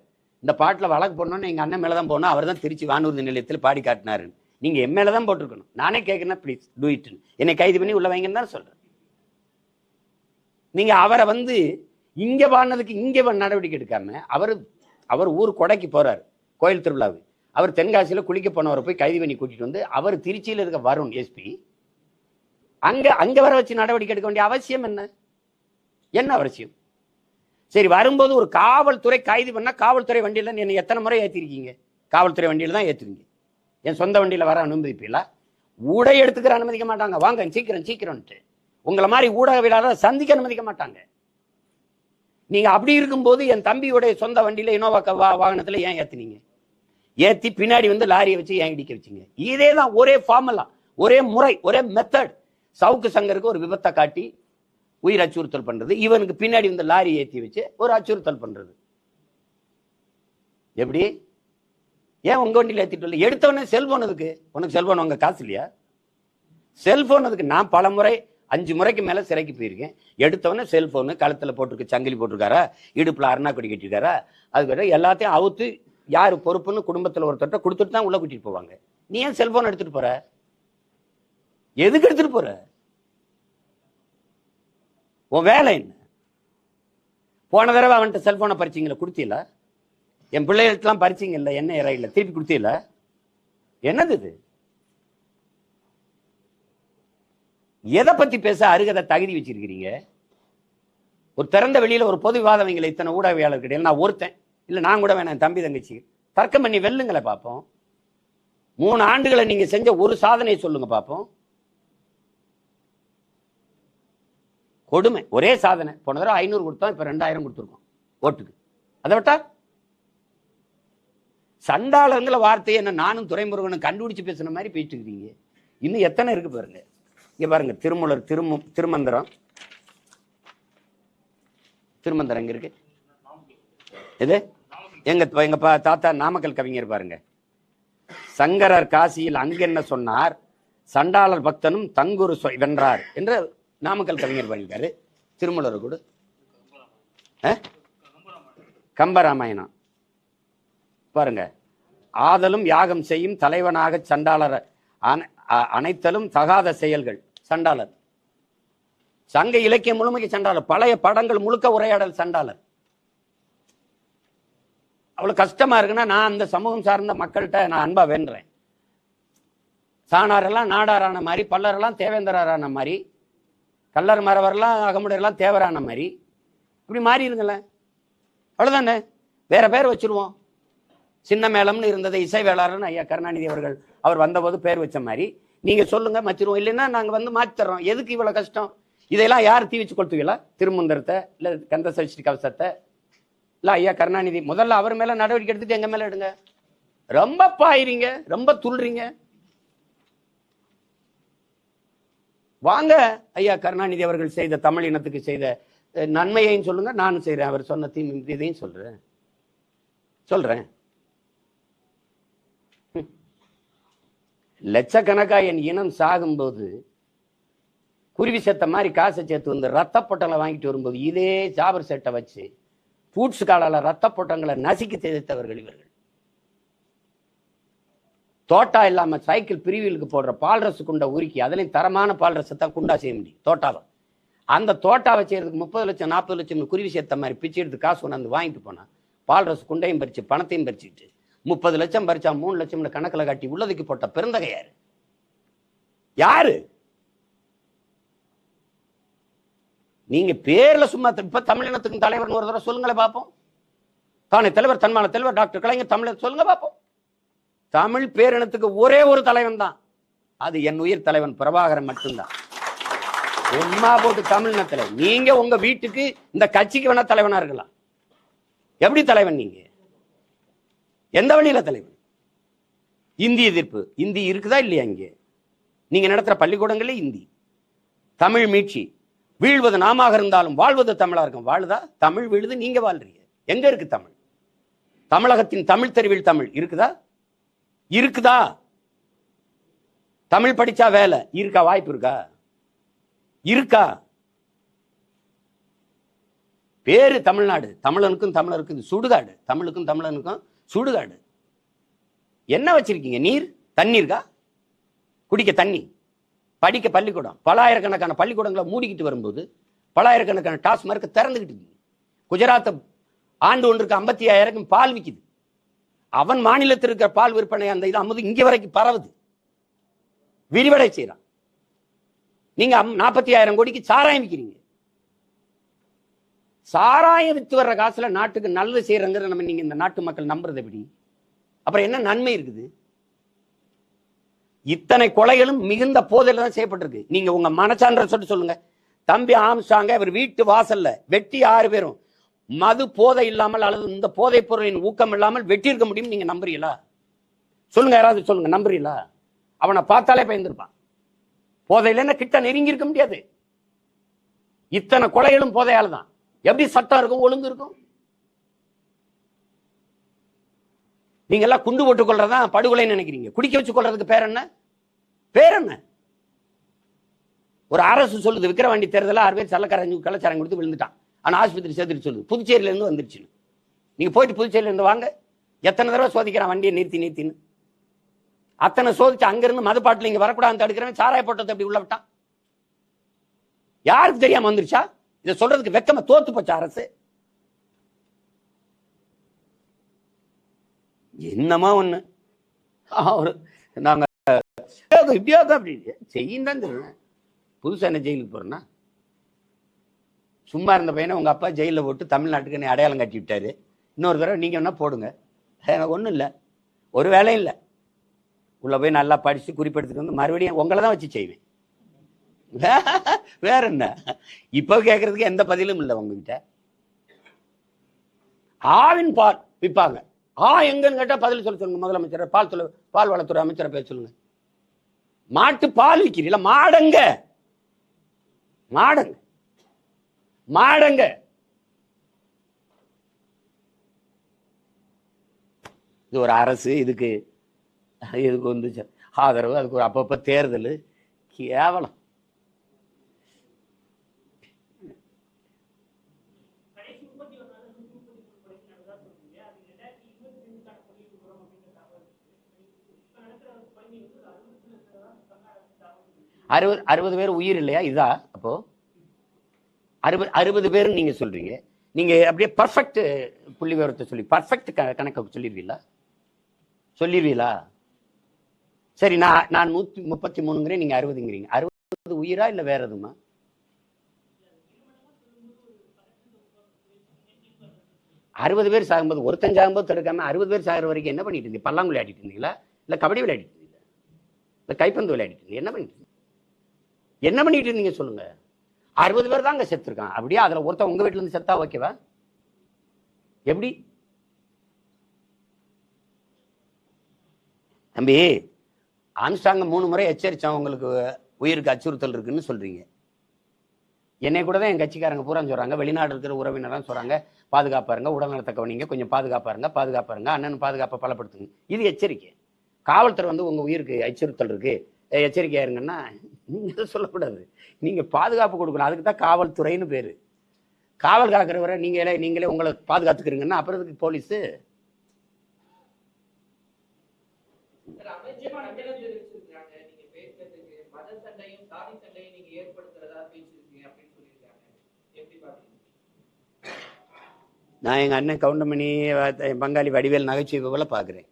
இந்த பாட்டுல வழக்கு போடணும்னு எங்க அண்ணன் மேலதான் போனோம், அவர் தான் திருச்சி வானூர்தி நிலையத்தில் பாடி காட்டினாரு. நீங்க என் மேலதான் போட்டிருக்கணும், நானே கேட்கிறேன், ப்ளீஸ் டூ இட், என்னை கைது பண்ணி உள்ள வைங்கன்னு தான் சொல்றேன். நீங்க அவரை வந்து இங்க பாடினதுக்கு இங்க நடவடிக்கை எடுக்காம அவர் ஊர் கொடைக்கு போறாரு கோயில் திருவிழாவுக்கு. அவர் தென்காசியில குளிக்க போனவரை போய் கைது பண்ணி கூட்டிட்டு வந்து அவர் திருச்சியில இருக்க வருண் எஸ்பி அங்க வர வச்சு நடவடிக்கை எடுக்க வேண்டிய அவசியம் என்ன அவசியம்? சரி, வரும்போது ஒரு காவல்துறை கைது பண்ணா காவல்துறை வண்டியில என்ன எத்தனை முறை ஏற்றிருக்கீங்க? காவல்துறை வண்டியில தான் ஏற்றுவீங்க, என் சொந்த வண்டியில வர அனுமதிப்பீங்களா? ஊடக எடுத்துக்கிற அனுமதிக்க மாட்டாங்க, வாங்க சீக்கிரம் சீக்கிரம்ட்டு. உங்களை மாதிரி ஊடகவியலாளர் சந்திக்க அனுமதிக்க மாட்டாங்க. நீங்க அப்படி இருக்கும்போது என் தம்பியுடைய சொந்த வண்டியில இனோவா வாகனத்துல ஏன் ஏத்துனீங்க? ஏத்தி பின்னாடி வந்து லாரியை வச்சு ஏன் இடிக்க வச்சீங்க? இதே தான் ஒரே ஃபார்முலா, ஒரே முறை, ஒரே மெத்தட். சவுக்கு சங்கருக்கு ஒரு விபத்தை காட்டி உயிர் அச்சுறுத்தல் பண்றது, இவனுக்கு பின்னாடி வந்து லாரி ஏற்றி வச்சு ஒரு அச்சுறுத்தல் பண்றது. எப்படி? ஏன் உங்க வண்டியில் ஏற்றிட்டு எடுத்தவனே செல்போன் எதுக்கு? உனக்கு செல்போன் உங்க காசு இல்லையா? செல்போன் அதுக்கு. நான் பல முறை 5 முறைக்கு மேல சிறைக்கு போயிருக்கேன். எடுத்தவனே செல்போனு கழுத்துல போட்டிருக்கு, சங்கிலி போட்டிருக்காரா, இடுப்புல அருணா கொடி கட்டிருக்காரா, அதுக்கு எல்லாத்தையும் அவுத்து யாரு பொறுப்புன்னு குடும்பத்துல ஒருத்தட்ட கொடுத்துட்டு தான் உள்ள கூட்டிட்டு போவாங்க. நீ ஏன் செல்போன் எடுத்துட்டு போற? எதுக்கு எடுத்துட்டு போற? உன் வேலை என்ன? போன தடவை அவன்கிட்ட செல்போனை பறிச்சிங்களா? கொடுத்தீல? என் பிள்ளைகளுக்கெல்லாம் பறிச்சிங்க இல்லை, என்ன இறையில திருப்பி கொடுத்தீல? என்னது இது? எதை பத்தி பேச அருகதை தகுதி வச்சிருக்கிறீங்க? ஒரு திறந்த வெளியில ஒரு பொது விவாதவங்களை இத்தனை ஊடகவியாளர் கிடையாது. நான் ஒருத்தன் இல்ல, நான் கூட வேணாம், தம்பி தங்கச்சி தர்க்கம் பண்ணி வெல்லுங்களை பார்ப்போம். 3 ஆண்டுகளை நீங்க செஞ்ச ஒரு சாதனையை சொல்லுங்க பார்ப்போம். கொடுமை. ஒரே சாதனை. போன தடவை 500 கொடுத்தோம், இப்ப 2000 கொடுத்துருக்கோம் ஓட்டுக்கு. அதை விட்டா சண்டாளங்கிற வார்த்தையை என்ன நானும் துரைமுருகனும் கண்டுபிடிச்சு பேசுன மாதிரி போயிட்டு இருக்கீங்க. இன்னும் எத்தனை இருக்கு பாருங்க. இங்க பாருங்க, திருமூலர் திருமந்திரம். திருமந்திரம் எங்க இருக்கு? இது எங்க தாத்தா நாமக்கல் கவிஞர் பாருங்க. சங்கரர் காசியில் அங்கென்ன சொன்னார், சண்டாளர் பக்தனும் தங்குரு வென்றார் என்று நாமக்கல் கவிஞர் பண்ணிருக்காரு. திருமூலர் கூட கம்பராமாயணம் பாருங்க. ஆதலும் யாகம் செய்யும் தலைவனாக சண்டாளர் அனைத்தலும் தகாத செயல்கள் சண்டாளர். சங்க இலக்கியம் முழுமைக்கு சண்டாளர். பழைய படங்கள் முழுக்க உரையாடல் சண்டாளர். அவ்வளவு கஷ்டமா இருக்குன்னா நான் அந்த சமூகம் சார்ந்த மக்கள்கிட்ட நான் அன்பா வேண்டுறேன். சாணாரெல்லாம் நாடாரான மாதிரி, பல்லரெல்லாம் தேவேந்திரான மாதிரி, கல்லர் மரவரெல்லாம் அகமுடையெல்லாம் தேவரான மாதிரி இப்படி மாறி இருங்களேன். அவ்வளவுதானே, வேற பேர் வச்சிருவோம். சின்ன மேளம்னு இருந்தது இசை வேளாளர்னு ஐயா கருணாநிதி அவர்கள் அவர் வந்தபோது பேர் வச்ச மாதிரி நீங்க சொல்லுங்க, மச்சிருவோம். இல்லைன்னா நாங்க வந்து மாற்றி தர்றோம். எதுக்கு இவ்வளவு கஷ்டம்? இதெல்லாம் யார் தீ வச்சு கொடுத்துவீங்களா? திருமந்திரத்தை இல்ல கந்த சஷ்டி கவசத்தை இல்ல ஐயா கருணாநிதி முதல்ல அவர் மேல நடவடிக்கை எடுத்துட்டு எங்க மேல எடுங்க. ரொம்ப பாயிறீங்க, ரொம்ப துள்றீங்க. வாங்க, ஐயா கருணாநிதி அவர்கள் செய்த தமிழ் இனத்துக்கு செய்த நன்மையையும் சொல்லுங்க, நானும் செய்றேன். அவர் சொன்ன இதையும் சொல்றேன். லட்சக்கணக்கா என் இனம் சாகும்போது குருவி செத்த மாதிரி காசை சேர்த்து வந்து ரத்த பொட்டங்களை வாங்கிட்டு வரும்போது இதே ஜாபர் செட்டை வச்சு பூட்ஸ் காலால ரத்த பொட்டங்களை நசுக்கி தேய்த்தவர்கள் இவர்கள். தோட்டா இல்லாம சைக்கிள் பிரிவிலுக்கு போடுற பால் ரசு குண்டை உருக்கி அதுலயும் தரமான பால் ரசத்தை குண்டா செய்ய முடியும் தோட்டாவை. அந்த தோட்டாவை செய்யறதுக்கு 30 லட்சம் 40 லட்சம் குருவி சேர்த்த மாதிரி பிச்சு எடுத்து காசு கொண்டாந்து வாங்கிட்டு போனா பால் ரசு குண்டையும் பறிச்சு பணத்தையும் பறிச்சுட்டு 30 லட்சம் பறிச்சா 3 லட்சம் கணக்கில் காட்டி உள்ளதுக்கு போட்ட பெருந்தகை யாரு? நீங்க பேர்ல சும்மா இப்ப தமிழினத்துக்கு தலைவர் ஒரு தடவை சொல்லுங்களே பார்ப்போம். தானே தலைவர், தன்மான தலைவர் டாக்டர் கலைஞர் தமிழர் சொல்லுங்க பார்ப்போம். தமிழ் பேரினத்துக்கு ஒரே ஒரு தலைவன் தான், அது என் உயிர் தலைவன் பிரபாகரன் மட்டும்தான். உண்மா போட்டு தமிழினத்துல நீங்க உங்க வீட்டுக்கு இந்த கட்சிக்கு வேணா தலைவனா இருக்கலாம். எப்படி தலைவன் நீங்க? எந்த வழியில தலைவன்? இந்தி எதிர்ப்பு. இந்தி இருக்குதா இல்லையா? இங்கே நீங்க நடத்துற பள்ளிக்கூடங்களே இந்தி. தமிழ் மீட்சி. வீழ்வது நாமாக இருந்தாலும் வாழ்வது தமிழா இருக்கும். வாழுதா? தமிழ் வீழுது, நீங்க வாழ்றீங்க. எங்க இருக்கு தமிழ்? தமிழகத்தின் தமிழ் தெருவில் தமிழ் இருக்குதா? இருக்குதா? தமிழ் படிச்சா வேலை இருக்கா? வாய்ப்பு இருக்கா? இருக்கா? பேரு தமிழ்நாடு. தமிழனுக்கும் தமிழருக்கும் சுடுகாடு. தமிழுக்கும் தமிழனுக்கும் சுடுகாடு. என்ன வச்சிருக்கீங்க? நீர், தண்ணீர்கா? குடிக்க தண்ணி, படிக்க பள்ளிக்கூடம். பலாயிரக்கணக்கான பள்ளிக்கூடங்களை மூடிக்கிட்டு வரும்போது பலாயிரக்கணக்கான டாஸ்மார்க் திறந்துகிட்டு இருக்கு. குஜராத் ஆண்டு ஒன்றுக்கு 55,000 பால் விற்குது. அவன் மாநிலத்தில் இருக்கிற பால் விற்பனை அந்த இது அமுது இங்க வரைக்கும் பரவுது, விரிவடை செய்யறான். நீங்க 40,000 கோடிக்கு சாராயம் விற்கிறீங்க. சாராயம் வித்து வர்ற காசுல நாட்டுக்கு நல்லது செய்யறங்கிற நம்ம நீங்க இந்த நாட்டு மக்கள் நம்புறது எப்படி? அப்புறம் என்ன நன்மை இருக்குது? இத்தனை கொலைகளும் மிகுந்த போதையில தான் செய்யப்பட்டிருக்கு. நீங்க உங்க மனச்சான்ற சொல்லுங்க. தம்பி ஆம்ஸ்டாங்க அவர் வீட்டு வாசல்ல வெட்டி 6 பேரும் மது போதை இல்லாமல் அல்லது இந்த போதைப் பொருளின் ஊக்கம் இல்லாமல் வெட்டி இருக்க முடியும். நீங்க நம்புறீங்களா? சொல்லுங்க, யாராவது சொல்லுங்க, நம்புறீங்களா? அவனை பார்த்தாலே பயந்துருப்பான். போதையில கிட்ட நெருங்கி இருக்க முடியாது. இத்தனை கொலைகளும் போதையால தான். எப்படி சட்டம் இருக்கும், ஒழுங்கு இருக்கும்? நீங்க எல்லாம் குண்டு போட்டுக் கொள்றதா படுகொலை நினைக்கிறீங்க. குடிக்க வச்சு கொள்றதுக்கு பேர் என்ன? பேர் என்ன? ஒரு அரசு சொல்லுது விக்கிரவாண்டி தேர்தலில் 6 பேர் கள்ளச்சாரம் கொடுத்து விழுந்துட்டான், ஆனா ஆஸ்பத்திரி சேர்த்துட்டு சொல்லுது புதுச்சேரியில இருந்து வந்துருச்சு. நீங்க போயிட்டு புதுச்சேரியில இருந்து வாங்க, எத்தனை தடவை சோதிக்கிறான் வண்டியை நிறுத்தின்னு. அத்தனை சோதிச்சு அங்கிருந்து மதுப்பாட்டில் இங்க வரக்கூடாது தடுக்கிறவன் சாராய போட்டத்தை அப்படி உள்ள விட்டான். யாருக்கு தெரியாம வந்துருச்சா? இதை சொல்றதுக்கு வெக்கமா தோத்து போச்சா அரசு? என்னமா ஒண்ணு அவரு நாங்க இப்படியாக்க அப்படி செய்யும் தான் தெரியும். புதுசா என்ன ஜெயிலுக்கு போறேன்னா? சும்மா இருந்த பையனை உங்க அப்பா ஜெயிலில் போட்டு தமிழ்நாட்டுக்கு என்னை அடையாளம் கட்டி விட்டாரு. இன்னொரு தடவை நீங்க வேணா போடுங்க, எனக்கு ஒன்றும் இல்லை, ஒரு வேலையும் இல்லை. உள்ள போய் நல்லா படிச்சு குறிப்பெடுத்துட்டு வந்து மறுபடியும் உங்களை தான் வச்சு செய்வேன். வேற என்ன? இப்ப கேட்கறதுக்கு எந்த பதிலும் இல்லை உங்ககிட்ட. ஆவின் பால் விற்பாங்க. எங்கன்னு கேட்டா பதில் சொல்லுங்க. முதலமைச்சர் பால் வளத்துறை அமைச்சரை பேச சொல்லுங்க. மாட்டு பால் விற்கிறீங்களா? மாடங்க மாடங்க மாடங்க. இது ஒரு அரசு, இதுக்கு வந்து ஆதரவு, அதுக்கு ஒரு அப்பப்ப தேர்தல், கேவலம். அறுபது பேர் உயிர் இல்லையா? இதா அப்போ 60 பேர் நீங்க சொல்றீங்க. நீங்க அப்படியே பர்ஃபெக்ட் புள்ளி விவரத்தை சொல்லி பர்ஃபெக்ட் கணக்கு சொல்லிடுவீங்களா? சரி, நான் 133ங்கிறேன், நீங்க 60ங்கிறீங்க. 60 உயிரா இல்ல வேற எதுமா? அறுபது பேர் சாகும்போது, ஒருத்தன் சாகும்போது தடுக்காம 60 பேர் சாகுற வரைக்கும் என்ன பண்ணிட்டு இருந்தீங்க? பல்லாங்குழி விளையாடிட்டு இருந்தீங்களா? இல்ல கபடி விளையாடிட்டு இருந்தீங்களா? இல்ல கைப்பந்து விளையாடிட்டு இருந்தீங்க? என்ன பண்ணிட்டு இருந்தீங்க சொல்லுங்க. 60 பேர் தான் அங்க செத்துருக்கான். அப்படியே அதுல ஒருத்தன் உங்க வீட்டுல இருந்து செத்தா ஓகேவா? எப்படி தம்பி? ஆம்ஸ்டாங்க 3 முறை எச்சரிச்சான் உங்களுக்கு உயிருக்கு அச்சுறுத்தல் இருக்குன்னு சொல்றீங்க. என்னை கூட தான் என் கட்சிக்காரங்க பூரா சொல்றாங்க, வெளிநாடு இருக்கிற உறவினரான் சொல்றாங்க, பாதுகாப்பாருங்க, உடல்நலத்தை கவனிங்க, கொஞ்சம் பாதுகாப்பாருங்க, அண்ணன் பாதுகாப்பை பலப்படுத்துங்க. இது எச்சரிக்கை. காவல்துறை வந்து உங்க உயிருக்கு அச்சுறுத்தல் இருக்கு, எச்சரிக்கையா இருங்கன்னா நீங்க சொல்லக்கூடாது. நீங்க பாதுகாப்பு கொடுக்கணும். அதுக்கு தான் காவல்துறைன்னு பேரு. காவல் காக்கிறவரை நீங்களே உங்களை பாதுகாத்துக்கிறீங்கன்னா அப்புறம் இதுக்கு போலீஸ். நான் எங்க அண்ணன் கவுண்டமணி பங்காளி வடிவேல் நகைச்சுவை போல பாக்குறேன்.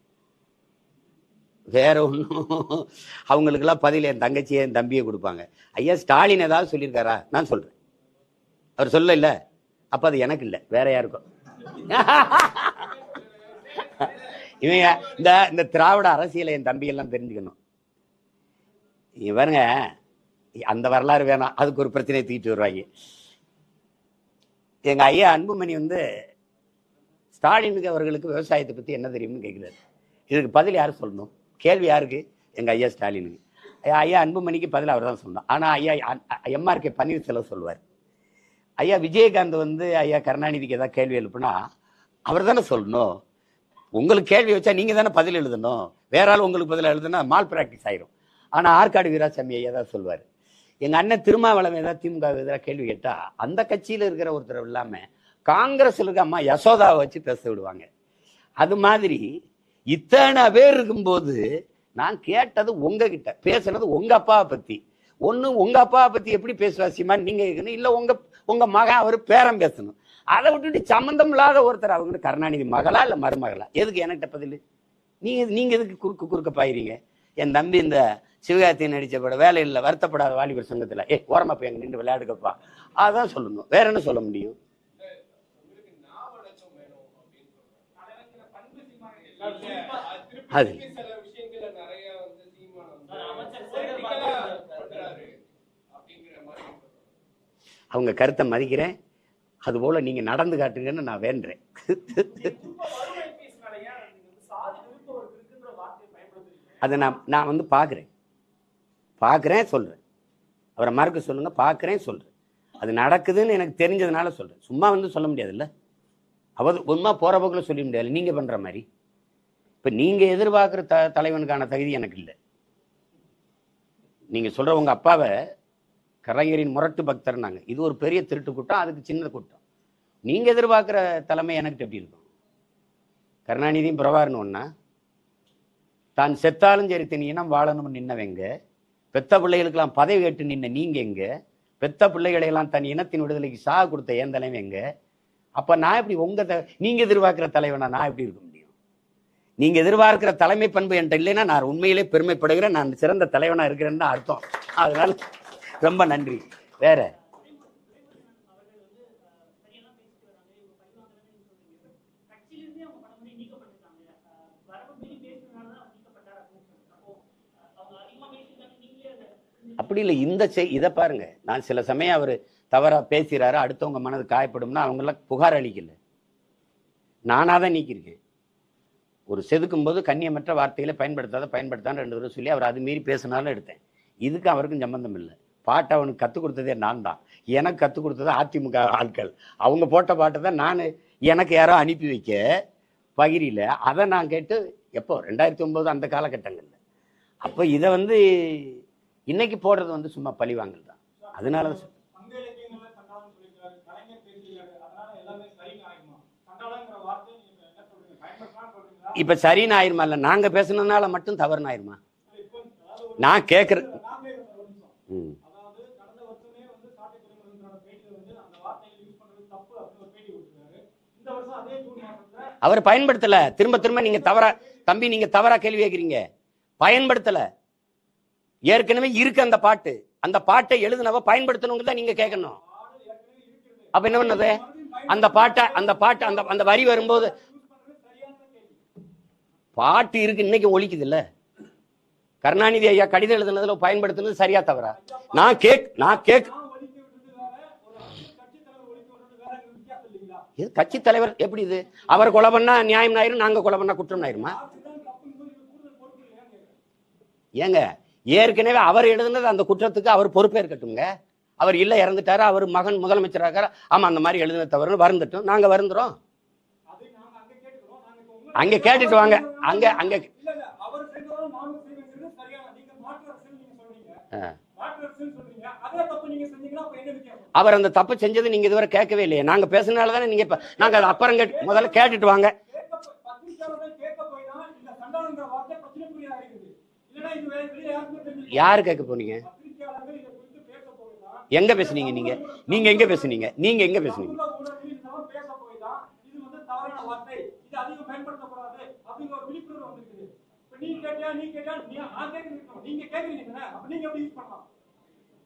வேற ஒன்றும் அவங்களுக்கெல்லாம் பதில் என் தங்கச்சியை என் தம்பியை கொடுப்பாங்க. ஐயா ஸ்டாலின் ஏதாவது சொல்லியிருக்காரா? நான் சொல்றேன். அவர் சொல்ல இல்ல, அப்ப அது எனக்கு இல்லை, வேற யாருக்கும். இவங்க இந்த திராவிட அரசியலை என் தம்பி எல்லாம் தெரிஞ்சுக்கணும். பாருங்க, அந்த வரலாறு வேணாம், அதுக்கு ஒரு பிரச்சனையை தீட்டு வருவாங்க. எங்க ஐயா அன்புமணி வந்து ஸ்டாலினுக்கு அவர்களுக்கு விவசாயத்தை பத்தி என்ன தெரியும்னு கேட்கிறாரு. இதுக்கு பதில் யாரு சொல்லணும்? கேள்வி யாருக்கு? எங்க ஐயா ஸ்டாலினுக்கு. ஐயா அன்புமணிக்கு பதில் அவர் தான் சொல்லணும். ஆனா ஐயா எம்ஆர்கே பன்னீர்செல்வம் சொல்லுவார். ஐயா விஜயகாந்த் வந்து ஐயா கருணாநிதிக்கு ஏதாவது கேள்வி எழுப்புனா அவர் தானே சொல்லணும். உங்களுக்கு கேள்வி வச்சா நீங்க தானே பதில் எழுதணும். வேற ஆள் உங்களுக்கு பதில் எழுதுனா மால் பிராக்டிஸ் ஆயிரும். ஆனா ஆற்காடு வீராசாமி ஐயா தான் சொல்லுவார். எங்க அண்ணன் திருமாவளவன் ஏதாவது திமுக எதிராக கேள்வி கேட்டா அந்த கட்சியில இருக்கிற ஒருத்தர் இல்லாம காங்கிரஸ் இருக்க அம்மா யசோதாவை வச்சு பேச விடுவாங்க. அது மாதிரி இத்தனை பேர் இருக்கும்போது நான் கேட்டது உங்ககிட்ட, பேசுனது உங்க அப்பாவை பத்தி. ஒண்ணு உங்க அப்பாவை பத்தி எப்படி பேசுவா சீமா நீங்க கேட்கணும், இல்ல உங்க மகன் அவரு பேரம் பேசணும். அதை விட்டுட்டு சம்பந்தம் இல்லாத ஒருத்தர் அவங்க கருணாநிதி மகளா இல்ல மருமகளா? எதுக்கு என்கிட்ட பதில்? நீங்க எதுக்கு குறுக்க பாயிறீங்க? என் தம்பி இந்த சிவகார்த்தியை நடிச்ச படம் வேலை இல்லை வருத்தப்படாத வாலிபர் சங்கத்துல ஓரமா போய் அங்க நின்று விளையாடுக்கப்பா, அதான் சொல்லணும். வேற என்ன சொல்ல முடியும்? அது அவங்க கருத்தை மதிக்கிறேன். அது போல நீங்க நடந்து காட்டுங்கன்னு நான் வேண்டேன். அதை நான் வந்து பார்க்குறேன் சொல்றேன். அவரை மறக்க சொல்லுங்க, பார்க்குறேன் சொல்றேன். அது நடக்குதுன்னு எனக்கு தெரிஞ்சதுனால சொல்றேன். சும்மா வந்து சொல்ல முடியாதுல்ல, அவர் உண்மை போற போக்குல சொல்ல முடியாது. நீங்க பண்ற மாதிரி இப்ப நீங்க எதிர்பார்க்குற தலைவனுக்கான தகுதி எனக்கு இல்லை. நீங்க சொல்ற உங்க அப்பாவை கலைஞரின் முரட்டு பக்தர்னாங்க. இது ஒரு பெரிய திருட்டு கூட்டம், அதுக்கு சின்ன கூட்டம். நீங்க எதிர்பார்க்குற தலைமை எனக்கு எப்படி இருக்கும்? கருணாநிதியும் பிரபாகரன் ஒன்னா? தான் செத்தாலும் சரி தன் இனம் வாழணும்னு நின்னவங்க, பெத்த பிள்ளைகளுக்கெல்லாம் பதவி கேட்டு நின்ன நீங்க எங்க? பெத்த பிள்ளைகளையெல்லாம் தன் இனத்தின் விடுதலைக்கு சாக கொடுத்த ஏன் தலைவன் எங்க? அப்ப நான் எப்படி நீங்க எதிர்பார்க்கிற தலைவனா நான் எப்படி இருக்க முடியும்? நீங்க எதிர்பார்க்கிற தலைமை பண்பு என்கிட்ட இல்லைன்னா நான் உண்மையிலே பெருமைப்படுகிறேன், நான் சிறந்த தலைவனா இருக்கிறேன்னு தான் அர்த்தம். அதனால ரொம்ப நன்றி. வேற அப்படி இல்லை. இதை பாருங்க, நான் சில சமயம் அவர் தவறா பேசுறாரு, அடுத்தவங்க மனது காயப்படும்னா அவங்கெல்லாம் புகார் அளிக்கல, நானாதான் நீக்கியிருக்கேன். ஒரு செதுக்கும் போது கண்ணியமற்ற வார்த்தைகளை பயன்படுத்தான்னு 2 தடவை சொல்லி அவர் அது மீறி பேசினாலும் எடுத்தேன். இதுக்கு அவருக்கும் சம்பந்தம் இல்லை. பாட்டை அவனுக்கு கற்றுக் கொடுத்ததே நான் தான். எனக்கு கற்றுக் கொடுத்தது அதிமுக ஆட்கள். அவங்க போட்ட பாட்டை தான் நான் எனக்கு யாரோ அனுப்பி வைக்க பகிரில, அதை நான் கேட்டு எப்போ 2009 அந்த காலகட்டங்கள்ல. அப்போ இதை இன்னைக்கு போடுறது சும்மா பழிவாங்கல் தான். அதனால இப்ப சரின்னு ஆயிருமா? இல்ல நாங்க பேசுனதுனால மட்டும் தவறுன்னு ஆயிருமா? நான் கேட்கறேன். அவர் பயன்படுத்தல. திரும்ப திரும்ப நீங்க தவறா தம்பி, நீங்க தவறா கேள்வி கேட்கிறீங்க. பயன்படுத்தல. ஏற்கனவே இருக்கு அந்த பாட்டு. அந்த பாட்டை எழுதுனவ பயன்படுத்தணுங்க தான் நீங்க கேட்கணும். அப்ப என்ன பண்ணது? அந்த பாட்டை அந்த வரி வரும்போது பாட்டு இருக்கு, இன்னைக்கு ஒழிக்குது இல்ல. கருணாநிதி ஐயா கடிதம் எழுதுனதுல பயன்படுத்தினது சரியா தவறா? நான் கேக் கட்சி தலைவர் எப்படி இது? அவர் கொலை பண்ணா நியாயம் ஆயிரும், நாங்க கொலை பண்ணா குற்றம் ஆயிருமா? ஏங்க, ஏற்கனவே அவர் எழுதுனது அந்த குற்றத்துக்கு அவர் பொறுப்பேற்கட்டுங்க. அவர் இல்ல, இறந்துட்டாரு, அவர் மகன் முதலமைச்சராக, ஆமா அந்த மாதிரி எழுதுன தவறுன்னு வருந்தட்டும், நாங்க வருந்துறோம். அங்க கேட்டுட்டு வாங்க. அங்க அவர் அந்த தப்பு செஞ்சது நீங்க இதுவரை கேட்கவே இல்லையே. நாங்க பேசினால தானே நீங்க நாங்க அப்புறம் முதல்ல கேட்டுட்டு வாங்க. யாரு கேட்க போனீங்க? எங்க பேசுனீங்க? நீங்க எங்க பேசுனீங்க? நீங்க எங்க பேசுனீங்க?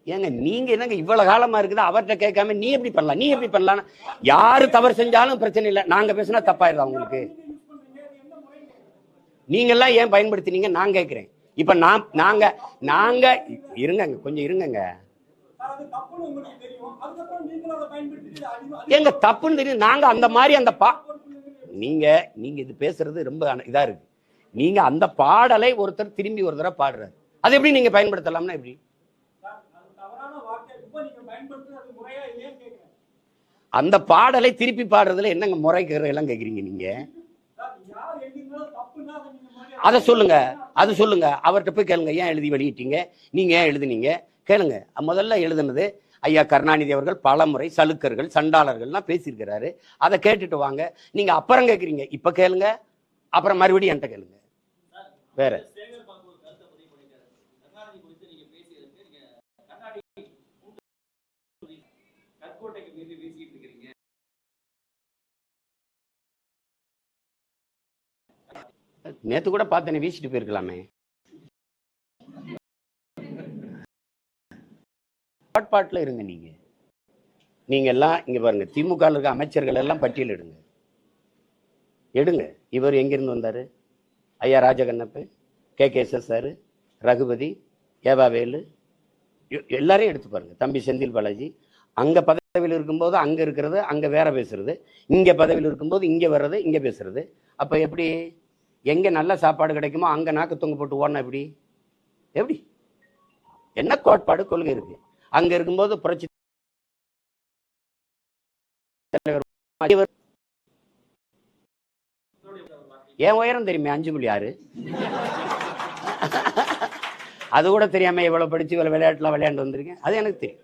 ஏங்க நீங்க என்னங்க இவ்வளவு காலமா இருக்குது, அவர்கிட்ட கேட்காம நீ எப்படி பண்ணலாம்? நீ எப்படி பண்ணலாம்? யாரு தவறு செஞ்சாலும் பிரச்சனை இல்லை, நாங்க பேசினா தப்பாயிருதா உங்களுக்கு? நீங்க எல்லாம் ஏன் பயன்படுத்தினீங்க நான் கேட்கிறேன். இப்ப நாங்க இருங்க, கொஞ்சம் இருங்க. எங்க தப்புன்னு தெரியும். நாங்க அந்த மாதிரி நீங்க இது பேசுறது ரொம்ப இதா இருக்கு. நீங்க அந்த பாடலை ஒருத்தர் திரும்பி ஒரு தடவை பாடுறாரு, அது எப்படி நீங்க பயன்படுத்தலாம்னா எப்படி? அந்த பாடலை திருப்பி பாடுறதுல என்னங்க முறைக்கிற எல்லாம் கேக்குறீங்க நீங்க? அதை சொல்லுங்க, அவர்கிட்ட போய் கேளுங்க. ஏன் எழுதி வெளியிட்டீங்க? நீங்க ஏன் எழுதுனீங்க கேளுங்க. முதல்ல எழுதுனது ஐயா கருணாநிதி அவர்கள் பல முறை சலுக்கர்கள் சண்டாளர்கள்லாம் பேசியிருக்கிறாரு. அதை கேட்டுட்டு வாங்க. நீங்க அப்புறம் கேட்குறீங்க, இப்ப கேளுங்க, அப்புறம் மறுபடியும் என்கிட்ட கேளுங்க. வேற நேத்து கூட பார்த்தேனே, வீசிட்டு போயிருக்கலாமே. பாட்டுல இருங்க. நீங்க எல்லாம் இங்க பாருங்க, திமுக இருக்க அமைச்சர்கள் எல்லாம் பட்டியல் எடுங்க. இவர் எங்கிருந்து வந்தாரு? ஐயா ராஜகண்ணப்ப, KKSS சார், ரகுபதி, ஏவாவேலு, எல்லாரையும் எடுத்து பாருங்க. தம்பி செந்தில் பாலாஜி அங்க பதவியில் இருக்கும்போது அங்க இருக்கிறது, அங்க வேற பேசுறது, இங்க பதவியில் இருக்கும்போது இங்க வர்றது, இங்க பேசுறது. அப்ப எப்படி? எங்க நல்ல சாப்பாடு கிடைக்குமோ அங்க நாக்கு தொங்க போட்டு ஓடனா எப்படி? என்ன கோட்பாடு கொள்கை இருக்கு? அங்க இருக்கும்போது புரட்சி தலைவர் என் உயரம் தெரியுமே, 5.6. அது கூட தெரியாம இவ்வளவு படிச்சு இவ்வளவு விளையாட்டுலாம் விளையாண்டு வந்திருக்கேன். அது எனக்கு தெரியும்.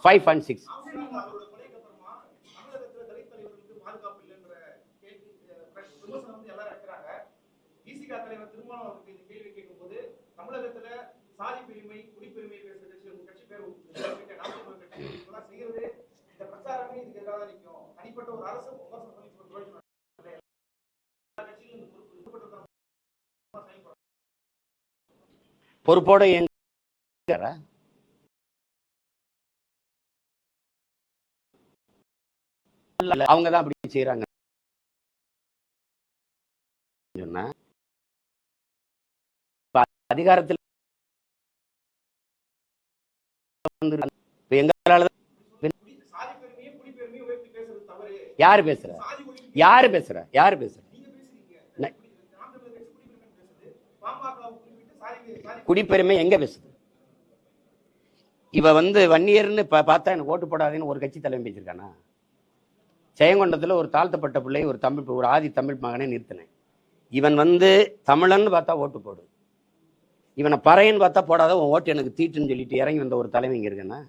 5.6. பொறுப்போட அவங்க தான் அப்படி செய்யறாங்க. அதிகாரத்தில் யாரு பேசுற யாரு பேசுற யாரு பேசுற குடிப்பெருமை எங்க பேசுது? இவ வன்னியர்னு பார்த்தா எனக்கு ஓட்டு போடாதுன்னு ஒரு கட்சி தலைமை பேசிருக்கானா? ஜெயங்கொண்டத்தில் ஒரு தாழ்த்தப்பட்ட பிள்ளை ஒரு ஆதி தமிழ் மகனை நிறுத்தினேன். இவன் தமிழன்னு பார்த்தா ஓட்டு போடு, இவனை பறையன்னு பார்த்தா போடாத, உன் ஓட்டு எனக்கு தீட்டுன்னு சொல்லிட்டு இறங்கி வந்த ஒரு தலைமை இங்க இருக்குன்னா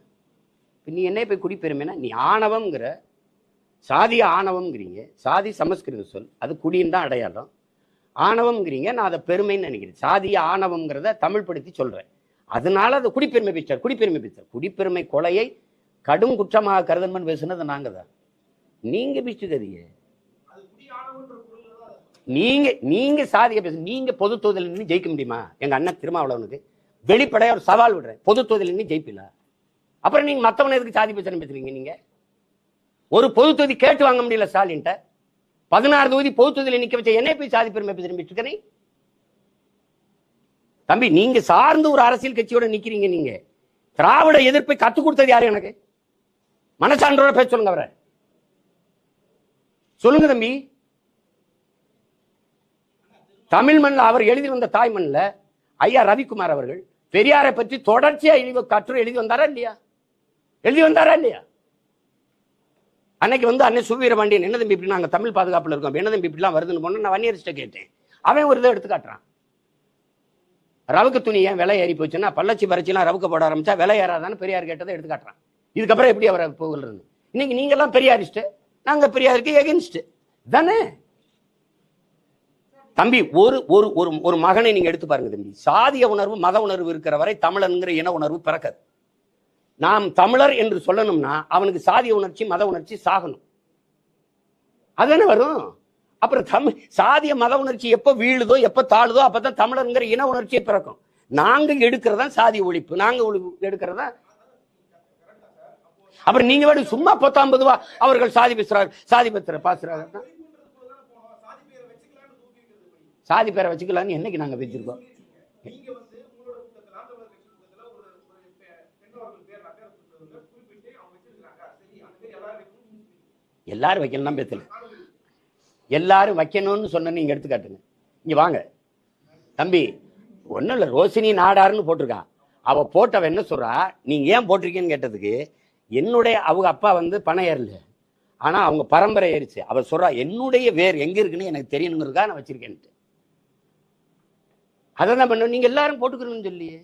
நீ என்ன போய் குடிப்பெருமைனா? நீ ஆணவம்ங்கிற, சாதிய ஆணவம்ங்கிறீங்க. சாதி சமஸ்கிருத சொல், அது குடின்னு தான் அடையாளம். ஆணவம்ங்கிறீங்க, நான் அதை பெருமைன்னு நினைக்கிறேன். சாதிய ஆணவம்ங்கிறத தமிழ் படுத்தி சொல்றேன். அதனால அதை குடிப்பெருமை பேச்சார். குடிப்பெருமை கொலையை கடும் குற்றமாக கருதன்மன் பேசுனது நாங்க தான். நீங்க பிச்சுக்கறீங்க. நீங்க சாதிய பேச, நீங்க பொது தொகுதியில் நின்று ஜெயிக்க முடியுமா? எங்க அண்ணன் திருமாவளவனுக்கு வெளிப்படையா ஒரு சவால் விடுறேன், பொது தொகுதியில் நின்று ஜெயிப்பில. அப்புறம் நீங்க மத்தவன எதுக்கு சாதி பிரச்சனை பேசுறீங்க? நீங்க ஒரு பொது தொகுதி கேட்டு வாங்க முடியல ஸ்டாலின்ட்ட. 16 தொகுதி பொது தொகுதியில் நிக்க வச்ச என்ன போய் சாதி பெருமை பேசுறேன்? தம்பி, நீங்க சார்ந்து ஒரு அரசியல் கட்சியோட நிக்கிறீங்க. நீங்க திராவிட எதிர்ப்பை கத்துக் கொடுத்தது யாரு? எனக்கு மனசான்றோட பேச சொல்லுங்க. அவரை சொல்லுங்க தம்பி. தமிழ் மண்ணில் அவர் எழுதி வந்த தாய் மண்ணில் ஐயா ரவிக்குமார் அவர்கள் பெரியாரை பற்றி தொடர்ச்சியா கட்டுரை எழுதி வந்தாரா இல்லையா? அன்னைக்கு அண்ணன் சுவீரபாண்டியன், என்ன தம்பி இப்படி நாங்க தமிழ் பாதுகாப்புல இருக்கோம், என்ன தம்பி இப்படிலாம் வருதுன்னு போன நான் வன்னியர்கிட்ட கேட்டேன். அவன் ஒரு இதை எடுத்து காட்டுறான். ரவுக்கு துணி ஏன் விலை ஏறி போச்சுன்னா, பள்ளச்சி பறிச்சுலாம் ரவுக்க போட ஆரம்பிச்சா விலை ஏறாதான்னு பெரியார் கேட்டதை எடுத்து காட்டுறான். இதுக்கப்புறம் எப்படி அவரை போகிறது? இன்னைக்கு நீங்க எல்லாம் பெரியாரிஸ்ட், நாங்க பெரியாருக்கு எகென்ஸ்ட் தானே தம்பி. ஒரு மகனை நீங்க எடுத்து பாருங்க தம்பி. சாதிய உணர்வு மத உணர்வு இருக்கிற வரை தமிழன்கிற இன உணர்வு பிறக்காது. நாம் தமிழர் என்று சொல்லணும்னா அவனுக்கு சாதிய உணர்ச்சி மத உணர்ச்சி சாகணும், அதுதானே வரும். அப்புறம் சாதிய மத உணர்ச்சி எப்ப வீழுதோ எப்ப தாழுதோ அப்பதான் தமிழர்ங்கிற இன உணர்ச்சியை பிறக்கும். நாங்க எடுக்கிறதா சாதிய ஒழிப்பு, நாங்க எடுக்கிறதா. அப்புறம் நீங்க சும்மா 50 ரூபா அவர்கள் சாதி பேசுறாரு, சாதி பத்திர பாசுறாரு. சாதி பேரை வச்சுக்கலான்னு என்னைக்கு நாங்க பேசிருக்கோம்? எல்லாரும் வைக்கலாம் பேசல, எல்லாரும் வைக்கணும்னு சொன்ன நீங்க எடுத்து காட்டுங்க. இங்க வாங்க தம்பி. ஒன்னும் இல்ல, ரோஷினி நாடாருன்னு போட்டிருக்கா. அவ போட்டவ என்ன சொல்றா, நீங்க ஏன் போட்டிருக்கீன்னு கேட்டதுக்கு, என்னுடைய அவங்க அப்பா பணம் ஏறல, ஆனா அவங்க பரம்பரை ஏறிச்சு. அவ சொல்றா என்னுடைய வேர் எங்க இருக்குன்னு எனக்கு தெரியணுங்கிறதுக்காக நான் வச்சிருக்கேன்ட்டு. அதான் பண்ண நீங்க எல்லாரும் போட்டுக்கணும்னு சொல்லியே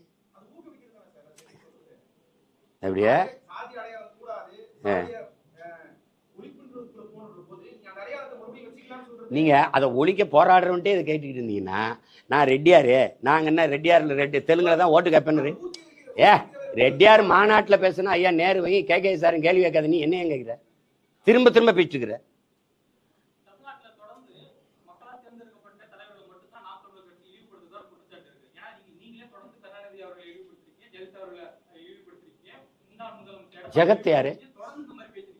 அப்படியே. நீங்க அதை ஒழிக்க போராடுறவன்ட்டே இதை கேட்டுக்கிட்டு இருந்தீங்கன்னா, நான் ரெட்டியாரு, நாங்க என்ன ரெட்டியார் தெலுங்குல தான் ஓட்டு கேட்பேன்னு. ரெட்டியார் மாநாட்டுல பேசுனா ஐயா நேரு வை கே சார் கேள்வி கேட்காத, நீ என்ன கேட்கிற? திரும்ப திரும்ப பேச்சுக்கிற. ஜெகத் யாரு?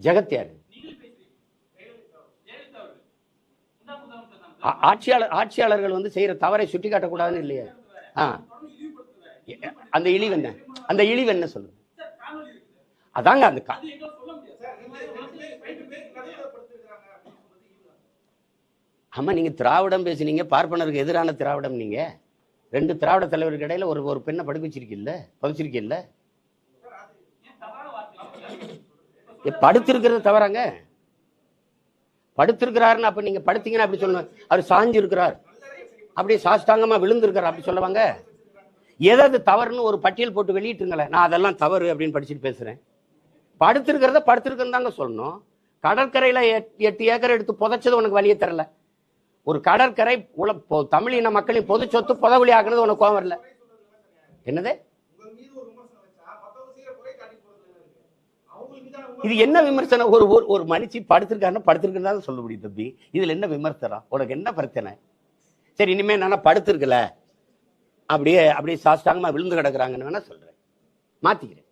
ஜெகத் யாரு? ஆட்சியாளர்கள் செய்யற தவறை சுட்டி காட்டக்கூடாதுன்னு இல்லையா? அந்த இழிவு என்ன? அந்த இழிவு என்ன சொல்லுங்க. அதாங்க அந்த ஆமா, நீங்க திராவிடம் பேசுனீங்க, பார்ப்பனருக்கு எதிரான திராவிடம். நீங்க 2 திராவிட தலைவருக்கு இடையில ஒரு பெண்ணை படுக்க வச்சிருக்கீல்ல, பதிச்சிருக்கீல்ல. படுத்திருக்கிறது தவறாங்க? படுத்திருக்கிறாருன்னு அப்ப நீங்க படுத்தீங்கன்னா அப்படி சொல்லணும். அவர் சாஞ்சு இருக்கிறார், அப்படியே சாஷ்டாங்கமா விழுந்திருக்கிறார் அப்படி சொல்லுவாங்க. ஏதாவது தவறுன்னு ஒரு பட்டியல் போட்டு வெளியிட்டுங்களேன். நான் அதெல்லாம் தவறு அப்படின்னு படிச்சுட்டு பேசுறேன். படுத்திருக்கிறத படுத்திருக்குன்னு தாங்க சொல்லணும். கடற்கரையில 8 ஏக்கர் எடுத்து புதைச்சது உனக்கு வழியே தரல. ஒரு கடற்கரை தமிழின மக்களின் பொது சொத்து புதவெளி ஆக்குனது உனக்கு கோவம் வரல. என்னது இது? என்ன விமர்சனம்? ஒரு மனுஷி படுத்திருக்காருன்னு படுத்திருக்குன்னு சொல்ல முடியும் தம்பி. இதுல என்ன விமர்சனம்? உனக்கு என்ன பிரச்சனை? சரி, இனிமே நான் படுத்திருக்கல அப்படியே அப்படியே சாஷ்டாங்கமா விழுந்து கிடக்குறாங்கன்னு வேணா சொல்றேன், மாத்திக்கிறேன்.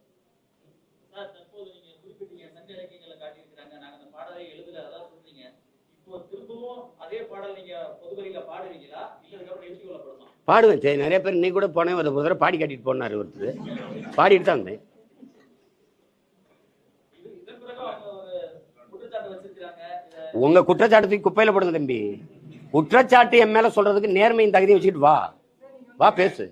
பாடுவேன். சரி, நிறைய பேர் நீ கூட போனேன், ஒரு தடவை பாடி காட்டிட்டு போனாரு ஒருத்தர், பாடிட்டு தான் இருந்தேன். உங்க குற்றச்சாட்டு குப்பையில போடுங்க தம்பி. குற்றச்சாட்டு என் மேல சொல்றதுக்கு நேர்மையின் தகுதியை வச்சுக்கிட்டு வா வா பேசு.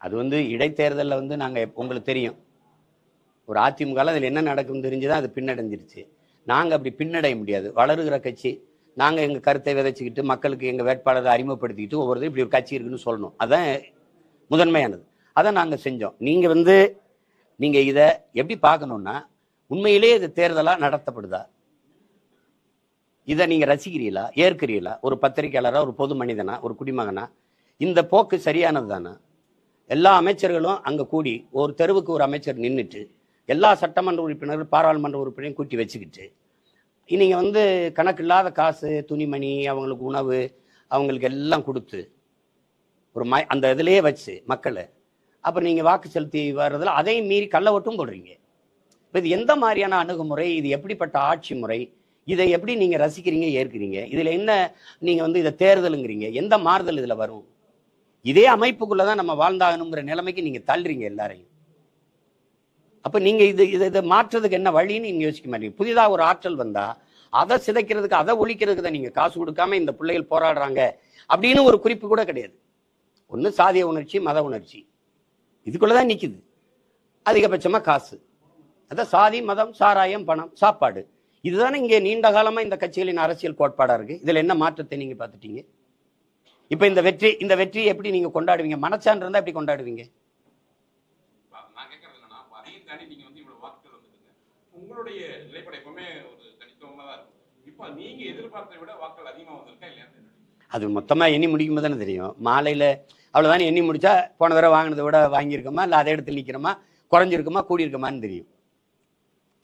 அது வந்து இடைத்தேர்தலில் வந்து நாங்க உங்களுக்கு தெரியும், ஒரு அதிமுக அதில் என்ன நடக்கும் தெரிஞ்சுதான் அது பின்னடைஞ்சிருச்சு. நாங்க அப்படி பின்னடைய முடியாது, வளருகிற கட்சி. நாங்க எங்க கருத்தை விதைச்சுக்கிட்டு மக்களுக்கு எங்க வேட்பாளரை அறிமுகப்படுத்திக்கிட்டு ஒவ்வொருத்தரும் இப்படி ஒரு கட்சி இருக்குன்னு சொல்லணும், அதான் முதன்மையானது. அதை நாங்க செஞ்சோம். நீங்க இதை எப்படி பார்க்கணும்னா, உண்மையிலேயே இது தேர்தலா நடத்தப்படுதா, இதை நீங்க ரசிக்கிறீங்களா, ஏற்கிறீங்களா? ஒரு பத்திரிகையாளரா, ஒரு பொது மனிதனா, ஒரு குடிமகனா இந்த போக்கு சரியானது தானே? எல்லா அமைச்சர்களும் அங்க கூடி ஒரு தெருவுக்கு ஒரு அமைச்சர் நின்றுட்டு எல்லா சட்டமன்ற உறுப்பினர்கள் பாராளுமன்ற உறுப்பினரையும் கூட்டி வச்சுக்கிட்டு நீங்க வந்து கணக்கு இல்லாத காசு, துணிமணி, அவங்களுக்கு உணவு, அவங்களுக்கு எல்லாம் கொடுத்து ஒரு அந்த இதுலயே வச்சு மக்களை அப்புறம் நீங்க வாக்கு செலுத்தி வர்றதுல அதையும் மீறி கள்ள ஓட்டும் போடுறீங்க. இப்போ இது எந்த மாதிரியான அணுகுமுறை, இது எப்படிப்பட்ட ஆட்சி முறை, இதை எப்படி நீங்க ரசிக்கிறீங்க, ஏற்கிறீங்க? இதுல என்ன நீங்க வந்து இதை தேர்தலுங்கிறீங்க, எந்த மாறுதல் இதுல வரும்? இதே அமைப்புக்குள்ளதான் நம்ம வாழ்ந்தாகணுங்கிற நிலைமைக்கு நீங்க தள்ளுறீங்க எல்லாரையும். அப்ப நீங்க இதை மாற்றுறதுக்கு என்ன வழின்னு நீங்க யோசிக்க மாட்டீங்க. புதிதா ஒரு ஆற்றல் வந்தா அதை சிதைக்கிறதுக்கு, அதை ஒழிக்கிறதுக்கு தான் நீங்க காசு கொடுக்காம இந்த பிள்ளைகள் போராடுறாங்க அப்படின்னு ஒரு குறிப்பு கூட கிடையாது. ஒண்ணு சாதிய உணர்ச்சி, மத உணர்ச்சி, இதுக்குள்ளதான் நிக்குது. அதிகபட்சமா காசு, அதான் சாதி, மதம், சாராயம், பணம், சாப்பாடு. இதுதானே இங்கே நீண்ட காலமா இந்த கட்சிகளின் அரசியல் கோட்பாடா இருக்கு. இதுல என்ன மாற்றத்தை நீங்க பார்த்துட்டீங்க? இப்ப இந்த வெற்றி எப்படி நீங்க கொண்டாடுவீங்க? மனச்சான்று இருந்தா எப்படி கொண்டாடுவீங்க? உங்களுடைய நிலைப்பாடு எப்பவுமே ஒரு தனித்துவமா தான் இருக்கும். இப்ப நீங்க எதிர்பார்த்ததை விட வாக்கள் அதிகமா வந்திருக்கா இல்லையா? அது மொத்தமா எண்ணி முடிக்கும் போது தானே தெரியும். மாலையில அவ்வளவுதானே எண்ணி முடிச்சா போன தடவை வாங்கினதை விட வாங்கியிருக்கோமா, இல்ல அதே இடத்துல நிக்கிறோமா, குறைஞ்சிருக்குமா, கூடியிருக்குமான்னு தெரியும்.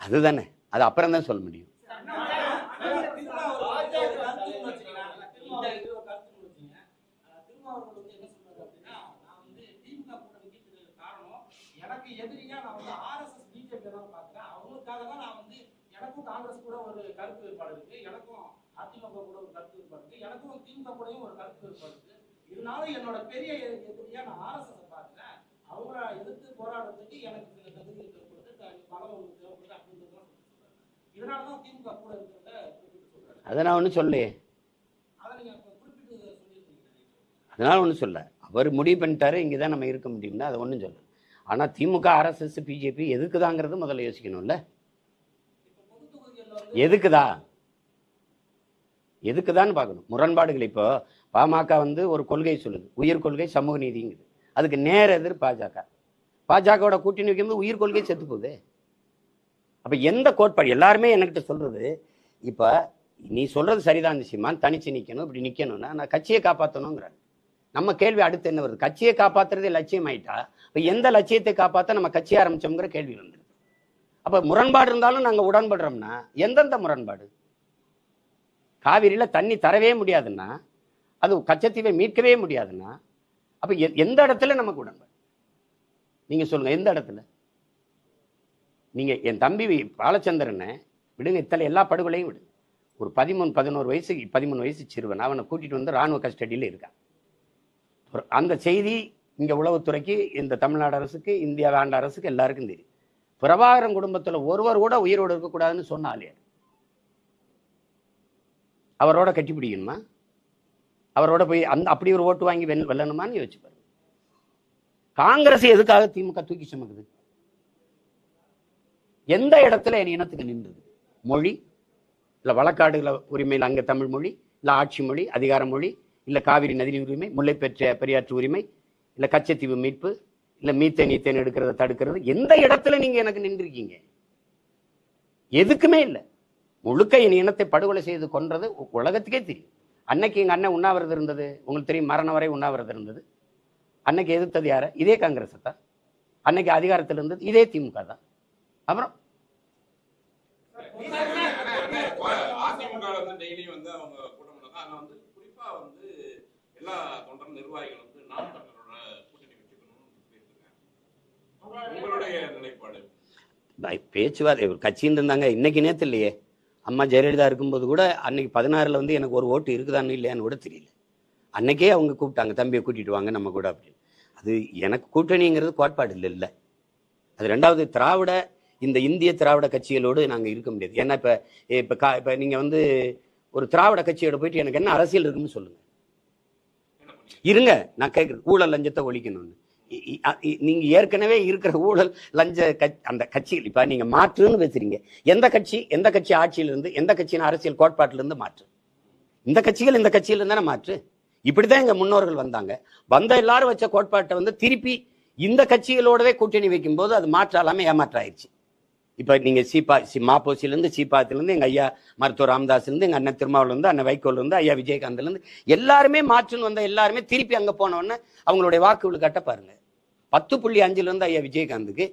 அதுதானே, அது அப்புறம் தான் சொல்ல முடியும். காங்கிரஸ் கூட ஒரு கருத்து வேறுபாடு இருக்கு, எனக்கும் அதிமுக கூட ஒரு கருத்து வேறுபாடு இருக்கு, எனக்கும் திமுக கூடயும் ஒரு கருத்து வேறுபாடு இருக்கு. இதனால என்னோட பெரிய எதிரியா நான் ஆர்எஸ்எஸ் பார்க்கிறேன். அவங்கள எதிர்த்து போராடுறதுக்கு எனக்கு சில தகுதிகள் தேவைப்படுது, பலம் ஒன்று தேவைப்படுது அப்படின்றதுதான் சொல்றாங்க. இதனாலதான் திமுக கூட இருக்கிறத குறிப்பிட்டு சொல்றாங்க. அதை நான் ஒன்றும் சொல்லலையே, அதை நீங்க குறிப்பிட்டு சொல்லியிருக்கீங்க. அதனால ஒன்றும் சொல்ல, அவர் முடிவு பண்ணிட்டாரு இங்கதான் நம்ம இருக்க முடியும்னா அதை ஒன்றும் சொல்ல. ஆனா திமுக, ஆர்எஸ்எஸ், பிஜேபி எதுக்குதாங்கிறது முதல்ல யோசிக்கணும்ல. எதுக்குதான்னு பார்க்கணும். முரண்பாடுகள் இப்போ பாமக வந்து ஒரு கொள்கை சொல்லுது, உயிர் கொள்கை சமூக நீதிங்குது. அதுக்கு நேர எதிர் பாஜக. பாஜகவோட கூட்டணி வைக்கும்போது உயிர் கொள்கை செத்து போகுது. அப்ப எந்த கோட்பாடு எல்லாருமே என்கிட்ட சொல்றது, இப்ப நீ சொல்றது சரிதான் சீமான், தனிச்சு நிக்கணும், இப்படி நிக்கணும்னா நான் கட்சியை காப்பாற்றணுங்கிற நம்ம கேள்வி அடுத்து என்ன வருது? கட்சியை காப்பாத்துறதே லட்சியம் ஆயிட்டா இப்ப எந்த லட்சியத்தை காப்பாற்ற நம்ம கட்சியை ஆரம்பிச்சோங்கிற கேள்வி வந்து. அப்ப முரண்பாடு இருந்தாலும் நாங்க உடன்படுறோம்னா எந்தெந்த முரண்பாடு? காவிரியில தண்ணி தரவே முடியாதுன்னா, அது கச்சத்தீவை மீட்கவே முடியாதுன்னா, அப்ப எந்த இடத்துல நமக்கு உடன்பாடு? நீங்க சொல்லுங்க, எந்த இடத்துல? நீங்க என் தம்பி பாலச்சந்திரனை விடுங்க, இத்தனை எல்லா படுகொலையும் விடுங்க. ஒரு 13 வயசு சிறுவன், அவனை கூட்டிட்டு வந்து ராணுவ கஸ்டடியில் இருக்கான். அந்த செய்தி இங்க உளவுத்துறைக்கு, இந்த தமிழ்நாடு அரசுக்கு, இந்தியா ஆண்ட அரசுக்கு எல்லாருக்கும் தெரியும். பிரபாகரன் குடும்பத்துல ஒருவர் கூட உயிரோடு இருக்கக்கூடாதுன்னு சொன்னாலே அவரோட கட்டி பிடிக்கணுமா? அவரோட போய் அப்படி ஒரு ஓட்டு வாங்கி வெல்லணுமான்னு யோசிச்சு பாருங்க. காங்கிரஸ் எதுக்காக திமுக தூக்கி சுமக்குது? எந்த இடத்துல என் இனத்துக்கு நின்றது? மொழி இல்ல வழக்காடுகள உரிமையில் அங்க தமிழ் மொழி, இல்ல ஆட்சி மொழி, அதிகார மொழி, இல்ல காவிரி நதி உரிமை, முல்லை பெரியாற்று உரிமை, இல்ல கச்சத்தீவு மீட்பு, இல்ல மீத்தேன் எடுக்கிறத தடுக்கிறது? எந்த இடத்துல நீங்க எனக்கு நின்றுருக்கீங்க? எதுக்குமே இல்லை. முழுக்க என் இனத்தை படுகொலை செய்து கொன்றது உலகத்துக்கே தெரியும். அன்னைக்கு எங்க அண்ணன் உண்ணாவிரதம் இருந்தது, உங்களுக்கு தெரியும், மரணம் வரை உண்ணாவிரதம் இருந்தது. அன்னைக்கு எதிர்த்தது யார? இதே காங்கிரஸ் தான். அன்னைக்கு அதிகாரத்தில் இருந்தது இதே திமுக தான். அப்புறம் அதிமுக வந்து டெய்லி வந்து அவங்க கூட்டம் பண்ணாங்க. ஆனா வந்து குறிப்பா வந்து எல்லா தொண்டர் நிர்வாகிகள் வந்து நாம் தமிழரோட கூட்டணி வச்சுக்கணும்னு பேசுறாங்க. உங்களுடைய நிலைப்பாடு? பேச்சுவார்த்தை கட்சின்னு இருந்தாங்க, இன்னைக்கு நேத்து இல்லையே. அம்மா ஜெயலலிதா இருக்கும்போது கூட அன்னைக்கு 16ல் வந்து எனக்கு ஒரு ஓட்டு இருக்குதான்னு இல்லையான்னு கூட தெரியல. அன்னைக்கே அவங்க கூப்பிட்டாங்க, தம்பியை கூட்டிட்டு வாங்க நம்ம கூட அப்படின்னு. அது எனக்கு கூட்டணிங்கிறது கோட்பாடு இல்லை. அது ரெண்டாவது, திராவிட இந்த இந்திய திராவிட கட்சிகளோடு நாங்கள் இருக்க முடியாது. ஏன்னா இப்போ நீங்கள் வந்து ஒரு திராவிட கட்சியோட போயிட்டு எனக்கு என்ன அரசியல் இருக்குன்னு சொல்லுங்க. இருங்க, நான் கேட்குறேன், ஊழல் லஞ்சத்தை ஒழிக்கணும்னு. நீங்க ஏற்கனவே இருக்கிற ஊழல் லஞ்ச அந்த கட்சிகள் இப்ப நீங்க மாற்றுன்னு பேசுறீங்க. எந்த கட்சி ஆட்சியில இருந்து, எந்த கட்சியின் அரசியல் கோட்பாட்டில இருந்து மாற்று? இந்த கட்சிகள் இந்த கட்சியில இருந்தானே மாற்று. இப்படிதான் எங்க முன்னோர்கள் வந்தாங்க. வந்த எல்லாரும் வச்ச கோட்பாட்டை வந்து திருப்பி இந்த கட்சிகளோடவே கூட்டணி வைக்கும் போது அது மாற்றாலாம ஏமாற்றாயிருச்சு. இப்ப நீங்க மாப்போசிலிருந்து சீப்பாத்திலிருந்து எங்க ஐயா மருத்துவர் ராமதாஸ்ல இருந்து எங்க அண்ணன் திருமாவளவன்ல இருந்து அண்ணன் வைகோல இருந்து ஐயா விஜயகாந்த்ல இருந்து எல்லாருமே மாற்றுன்னு வந்த எல்லாருமே திருப்பி அங்க போனோன்னு அவங்களுடைய வாக்கு விழுக்காட்ட பாருங்க. 10.5 இருந்து ஐயா விஜயகாந்துக்கு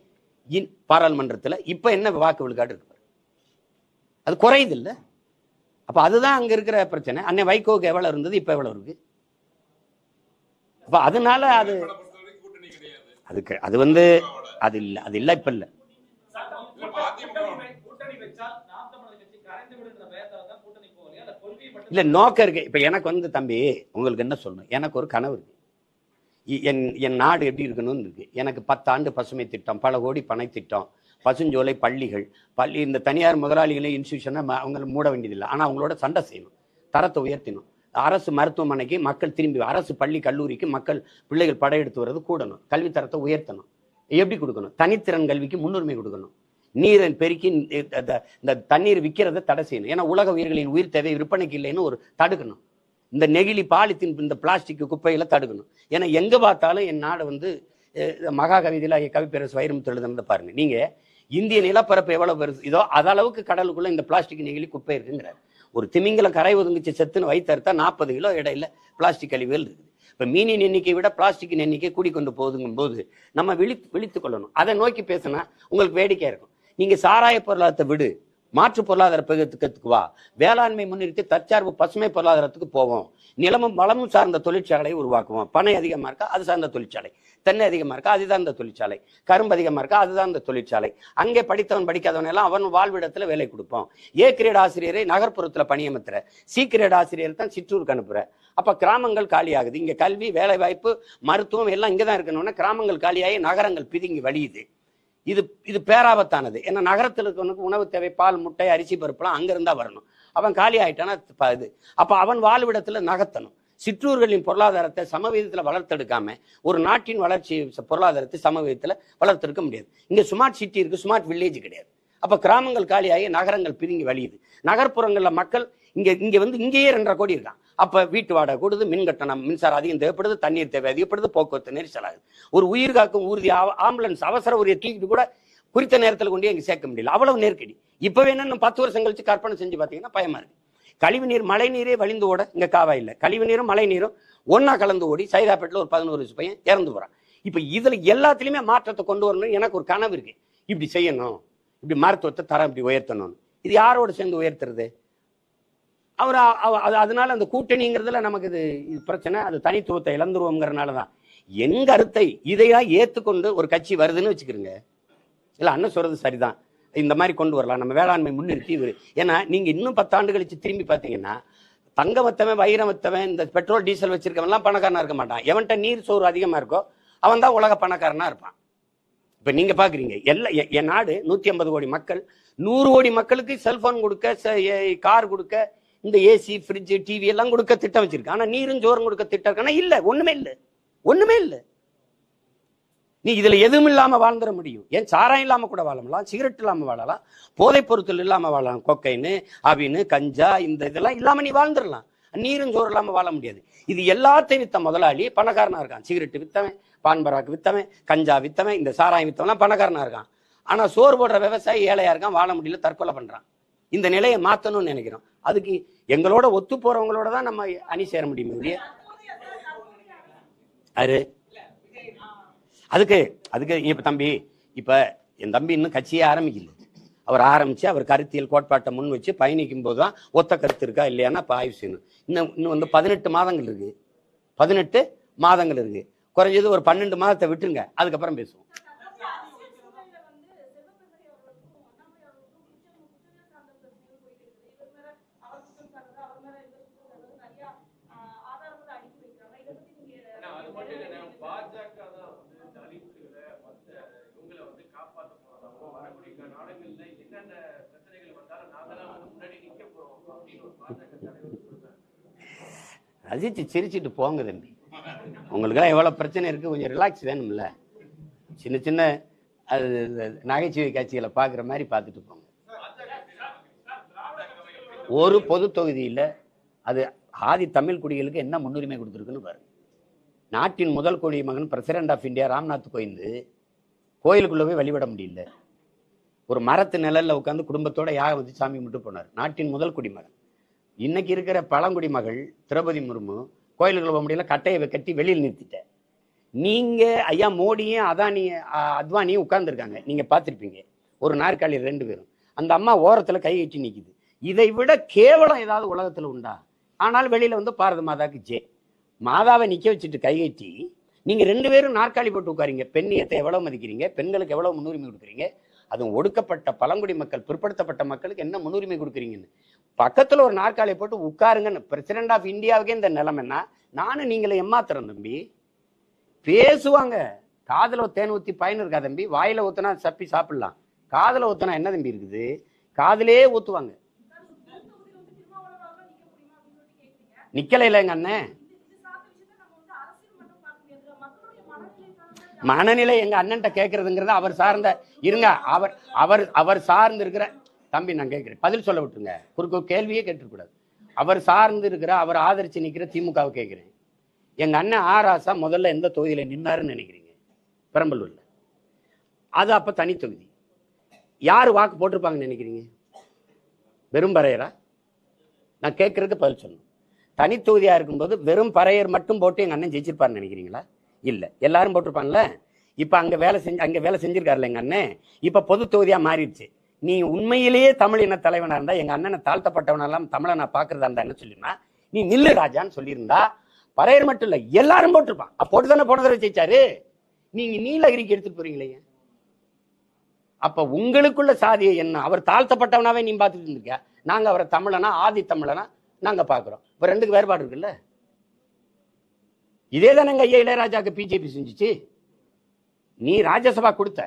பாராளுமன்றத்துல இப்ப என்ன வாக்கு விழுக்காடு இருக்கு? அது குறையுது இல்ல? அப்ப அதுதான் அங்க இருக்கிற பிரச்சனை. அண்ணன் வைகோக்கு எவ்வளவு இருந்தது, இப்ப எவ்வளவு இருக்கு? அப்ப அதனால அதுக்கு அது வந்து அது இல்ல இப்ப இல்ல. இல்ல நோக்கம் இருக்கு. இப்ப எனக்கு வந்து தம்பி உங்களுக்கு என்ன சொல்லணும், எனக்கு ஒரு கனவு இருக்கு. என் நாடு எப்படி இருக்கணும்னு இருக்கு. எனக்கு 10 ஆண்டு பசுமை திட்டம், பல கோடி பனை திட்டம், பசுஞ்சோலை, பள்ளிகள், இந்த தனியார் முதலாளிகளை இன்ஸ்டியூஷனை அவங்க மூட வேண்டியதில்லை. ஆனா அவங்களோட சண்டை செய்யணும், தரத்தை உயர்த்தணும். அரசு மருத்துவமனைக்கு மக்கள் திரும்பி, அரசு பள்ளி கல்லூரிக்கு மக்கள் பிள்ளைகள் படையெடுத்து வர்றது கூடணும். கல்வி தரத்தை உயர்த்தணும். எப்படி கொடுக்கணும்? தனித்திறன் கல்விக்கு முன்னுரிமை கொடுக்கணும். நீரை பெருக்கி இந்த தண்ணீர் விற்கிறத தடை செய்யணும். ஏன்னா உலக உயிர்களின் உயிர் தேவை விற்பனைக்கு இல்லைன்னு ஒரு தடுக்கணும். இந்த நெகிழி, பாலித்தீன், இந்த பிளாஸ்டிக் குப்பைகளை தடுக்கணும். ஏன்னா எங்க பார்த்தாலும் என் நாடு வந்து மகா கவிதையில கவிப்பேரசு வைரமுத்து எழுதுனதை பாருங்க. நீங்க இந்திய நிலப்பரப்பு எவ்வளவு பெருசு இதோ அதளவுக்கு கடலுக்குள்ள இந்த பிளாஸ்டிக் நெகிழி குப்பை இருக்குங்கிறார். ஒரு திமிங்கல கரை ஒதுங்கிச்சு செத்துன்னு வைத்தறுத்தா 40 கிலோ இடையில பிளாஸ்டிக் கழிவுகள் இருக்குது. இப்ப மீனின் எண்ணிக்கை விட பிளாஸ்டிக்கின் எண்ணிக்கை கூடிக்கொண்டு போகுதுங்கும் போது நம்ம விழித்துக் கொள்ளணும். அதை நோக்கி பேசினா உங்களுக்கு வேடிக்கையா இருக்கும். நீங்க சாராய பொருளாதாரத்தை விடு, மாற்று பொருளாதார பெருக்கத்துக்கு வா, வேளாண்மை முன்னிறுத்தி தற்சார்பு பசுமை பொருளாதாரத்துக்கு போவோம், நிலமும் வளமும் சார்ந்த தொழிற்சாலையை உருவாக்குவோம். பனை அதிகமா இருக்கா, அது சார்ந்த தொழிற்சாலை. தென்னை அதிகமா இருக்கா, அதுதான் இந்த தொழிற்சாலை. கரும்பு அதிகமா இருக்கா, அதுதான் இந்த தொழிற்சாலை. அங்கே படித்தவன் படிக்காதவன் எல்லாம் அவன் வாழ்விடத்துல வேலை கொடுப்போம். ஏ கிரேட் ஆசிரியரை நகர்ப்புறத்துல பணியமர்த்துற, சி கிரேட் ஆசிரியர் தான் சிற்றூருக்கு அனுப்புற. அப்ப கிராமங்கள் காலியாகுது. இங்க கல்வி, வேலை வாய்ப்பு, மருத்துவம் எல்லாம் இங்கதான் இருக்கணும்னா கிராமங்கள் காலியாகி நகரங்கள் பிதுங்கி வழியுது. இது பேராபத்தானது. ஏன்னா நகரத்தில் இருக்கவனுக்கு உணவு தேவை, பால், முட்டை, அரிசி, பருப்புலாம் அங்க இருந்தா வரணும். அவன் காலி ஆயிட்டானா இது. அப்ப அவன் வாழ்விடத்துல நகர்த்தணும். சிற்றூர்களின் பொருளாதாரத்தை சமவீதத்துல வளர்த்தெடுக்காம ஒரு நாட்டின் வளர்ச்சி பொருளாதாரத்தை சமவீதத்துல வளர்த்தெடுக்க முடியாது. இங்க ஸ்மார்ட் சிட்டி இருக்கு, ஸ்மார்ட் வில்லேஜ் கிடையாது. அப்ப கிராமங்கள் காலியாகி நகரங்கள் பிதுங்கி வழியுது. நகர்ப்புறங்கள்ல மக்கள் இங்க வந்து இங்கேயே 2.5 கோடி இருக்கான். அப்ப வீட்டு வாடகை கூடுது, மின் கட்டணம், மின்சாரம் அதிகம் தேவைப்படுது, தண்ணீர் தேவை அதிகப்படுது, போக்குவரத்து நெரிசல் ஆகுது. ஒரு உயிர் காக்கும் ஊர்தி, ஆம்புலன்ஸ், அவசர உரிய தூக்கிட்டு கூட குறித்த நேரத்தில் கொண்டு இங்க சேர்க்க முடியல. அவ்வளவு நெருக்கடி. இப்ப வேணும் 10 வருஷம் கழிச்சு கற்பனை செஞ்சு பாத்தீங்கன்னா பயமா இருக்கு. கழிவுநீர், மழை நீரே வழிந்து ஓட இங்க காவாயில் கழிவு நீரும் மழை நீரும் ஒன்னா கலந்து ஓடி சைதாப்பேட்டில் ஒரு 11 வயசு பையன் இறந்து போறான். இப்ப இதுல எல்லாத்துலயுமே மாற்றத்தை கொண்டு வரணும். எனக்கு ஒரு கனவு இருக்கு, இப்படி செய்யணும், இப்படி மருத்துவத்தை தரம் இப்படி உயர்த்தணும். இது யாரோட சேர்ந்து உயர்த்துறது? அதனால அந்த கூட்டணிங்கிறதுல நமக்கு இது பிரச்சனை. அது தனித்துவத்தை இழந்துருவோங்கிறதுனாலதான் என் கருத்தை இதையா ஏத்துக்கொண்டு ஒரு கட்சி வருதுன்னு வச்சுக்கிறீங்க. இல்ல அண்ணன் சொல்றது சரிதான், இந்த மாதிரி கொண்டு வரலாம், நம்ம வேளாண்மை முன்னிறுத்தி. ஏன்னா நீங்க இன்னும் 10 ஆண்டு கழிச்சு திரும்பி பாத்தீங்கன்னா தங்கமத்தவன், வைரமத்தவன், இந்த பெட்ரோல் டீசல் வச்சிருக்கவன் எல்லாம் பணக்காரனா இருக்க மாட்டான். எவன்கிட்ட நீர் சோறு அதிகமா இருக்கோ அவன் தான் உலக பணக்காரனா இருப்பான். இப்ப நீங்க பாக்குறீங்க என் நாடு 150 கோடி மக்கள், 100 கோடி மக்களுக்கு செல்போன் கொடுக்க, கார் கொடுக்க, இந்த ஏசி, ஃப்ரிட்ஜ், டிவி எல்லாம் கொடுக்க திட்டம் வச்சிருக்கு. ஆனா நீரும் ஜோரும் கொடுக்க திட்டம் இருக்கானா? இல்ல, ஒண்ணுமே இல்ல, ஒண்ணுமே இல்ல. நீ இதுல எதுவும் இல்லாம வாழ்ந்துட முடியும். ஏன் சாராயம் இல்லாம கூட வாழலாம், சிகரெட் இல்லாம வாழலாம், போதைப் பொருட்கள் இல்லாம வாழலாம், கொக்கைன்னு, அபின்னு, கஞ்சா, இந்த இதெல்லாம் இல்லாம நீ வாழ்ந்துடலாம். நீரும் ஜோறு இல்லாம வாழ முடியாது. இது எல்லாத்தையும் வித்த முதலாளி பணக்காரனா இருக்கான். சிகரெட் வித்தவன், பான்பராக்கு வித்தவன், கஞ்சா வித்தவன், இந்த சாராயம் வித்தவன் பணக்காரனா இருக்கான். ஆனா சோறு போடுற விவசாயி ஏழையா இருக்கான், வாழ முடியல, தற்கொலை பண்றான். இந்த நிலையை மாத்தணும்னு நினைக்கிறோம். அதுக்கு எங்களோட ஒத்து போறவங்களோட தான் நம்ம அணி சேர முடியும் இல்லையா? அதுக்கு இப்ப தம்பி, இப்ப என் தம்பி இன்னும் கட்சியே ஆரம்பிக்கல. அவர் ஆரம்பிச்சு அவர் கருத்தியல் கோட்பாட்டை முன் வச்சு பயணிக்கும் போது தான் ஒத்த கருத்து இருக்கா இல்லையானா இப்போ ஆய்வு செய்யணும். இன்னும் வந்து 18 மாதங்கள் இருக்கு. 18 மாதங்கள் இருக்கு. குறைஞ்சது ஒரு 12 மாதத்தை விட்டுருங்க, அதுக்கப்புறம் பேசுவோம். ரசிச்சு சிரிச்சுட்டு போங்க தம்பி. உங்களுக்கெல்லாம் எவ்வளோ பிரச்சனை இருக்குது, கொஞ்சம் ரிலாக்ஸ் வேணும்ல. சின்ன சின்ன அது நகைச்சுவை காட்சிகளை பார்க்குற மாதிரி பார்த்துட்டு போங்க. ஒரு பொது தொகுதியில் அது ஆதி தமிழ் குடிகளுக்கு என்ன முன்னுரிமை கொடுத்துருக்குன்னு பாருங்க. நாட்டின் முதல் குடிமகன் president of India Ramnath Kovind கோயிலுக்குள்ளே போய் வழிபட முடியல. ஒரு மரத்து நிழலில் உட்காந்து குடும்பத்தோட யாகம் வச்சு சாமி கும்பிட்டு போனார். நாட்டின் முதல் குடிமகன். இன்னைக்கு இருக்கிற பழங்குடி மகள் திரௌபதி முர்மு கோயிலுக்குள்ள போக முடியல, கட்டையை கட்டி வெளியில் நிறுத்திட்டேன். நீங்க ஐயா மோடியும் அத்வானியும் உட்கார்ந்துருக்காங்க, நீங்க பார்த்துருப்பீங்க. ஒரு நாற்காலி 2 பேரும், அந்த அம்மா ஓரத்துல கை கட்டி நிக்குது. இதை விட கேவலம் ஏதாவது உலகத்துல உண்டா? ஆனால் வெளியில வந்து பாரத மாதாக்கு மாதாவை நிக்க வச்சுட்டு கை கட்டி நீங்க 2 பேரும் நாற்காலி போட்டு உட்காரீங்க. பெண்ணியத்தை எவ்வளவு மதிக்கிறீங்க, பெண்களுக்கு எவ்வளவு முன்னுரிமை கொடுக்குறீங்க, அதுவும் ஒடுக்கப்பட்ட பழங்குடி மக்கள் பிற்படுத்தப்பட்ட மக்களுக்கு என்ன முன்னுரிமை கொடுக்குறீங்கன்னு. பக்கத்துல ஒரு நாற்காலியை போட்டு உட்காருங்கன்னு. பிரசிடென்ட் ஆஃப் இந்தியாவுக்கே இந்த நிலைமைன்னா நானும் நீங்களை ஏமாத்துறேன் தம்பி. பேசுவாங்க, காதுல தேன் ஊத்தி பயன் இருக்கா தம்பி. வாயில ஊத்துனா சப்பி சாப்பிடலாம், காதுல ஊத்துனா என்ன தம்பி இருக்குது? காதுலே ஊத்துவாங்க. நிக்கல இல்ல எங்க அண்ணன். மனநிலை எங்க அண்ணன்ட்ட கேட்கறதுங்கிறத அவர் சார்ந்த இருங்க. அவர் சார்ந்து இருக்கிற தம்பி நான் கேட்கிறேன், பதில் சொல்ல விட்டுருங்க. குறுக்கு கேள்வியே கேட்டுக்கூடாது. அவர் சார்ந்து இருக்கிற, அவர் ஆதரிச்சு நிற்கிற திமுகவை கேட்கிறேன். எங்க அண்ணன் ஆராசா முதல்ல எந்த தொகுதியில நின்னாருன்னு நினைக்கிறீங்க? பெரம்பலூர்ல. அது அப்ப தனி தொகுதி. யாரு வாக்கு போட்டிருப்பாங்கன்னு நினைக்கிறீங்க? வெறும் பறையரா? நான் கேட்கறதுக்கு பதில் சொல்லணும். தனி தொகுதியா இருக்கும்போது வெறும் பறையர் மட்டும் போட்டு எங்க அண்ணன் ஜெயிச்சிருப்பாருன்னு நினைக்கிறீங்களா? இல்ல, எல்லாரும் போட்டிருப்பாங்கல்ல. இப்ப அங்க வேலை செஞ்சிருக்காருல்ல எங்க அண்ணன். இப்ப பொது தொகுதியா மாறிடுச்சு. நீ உண்மையிலேயே தமிழ் இன தலைவனா இருந்தா, எங்க அண்ணனை தாழ்த்தப்பட்டவனெல்லாம் தமிழை நான் பாக்குறதா இருந்தா என்ன சொல்லிருந்தா, நீ நில்லு ராஜான்னு சொல்லியிருந்தா பறையர் மட்டும் இல்ல எல்லாரும் போட்டிருப்பான். போட்டு தானே போன தடவை ஜெயிச்சாரு. நீங்க நீலகிரிக்கு எடுத்துட்டு போறீங்களே. அப்ப உங்களுக்குள்ள சாதியை என்ன? அவர் தாழ்த்தப்பட்டவனாவே நீ பார்த்துட்டு இருந்திருக்க. நாங்க அவரை தமிழனா ஆதி தமிழனா நாங்க பாக்குறோம். இப்ப 2க்கு வேறுபாடு இருக்குல்ல. இதே தானே எங்க ஐயா இளையராஜாக்கு பிஜேபி செஞ்சுச்சு. நீ ராஜ்யசபா கொடுத்த,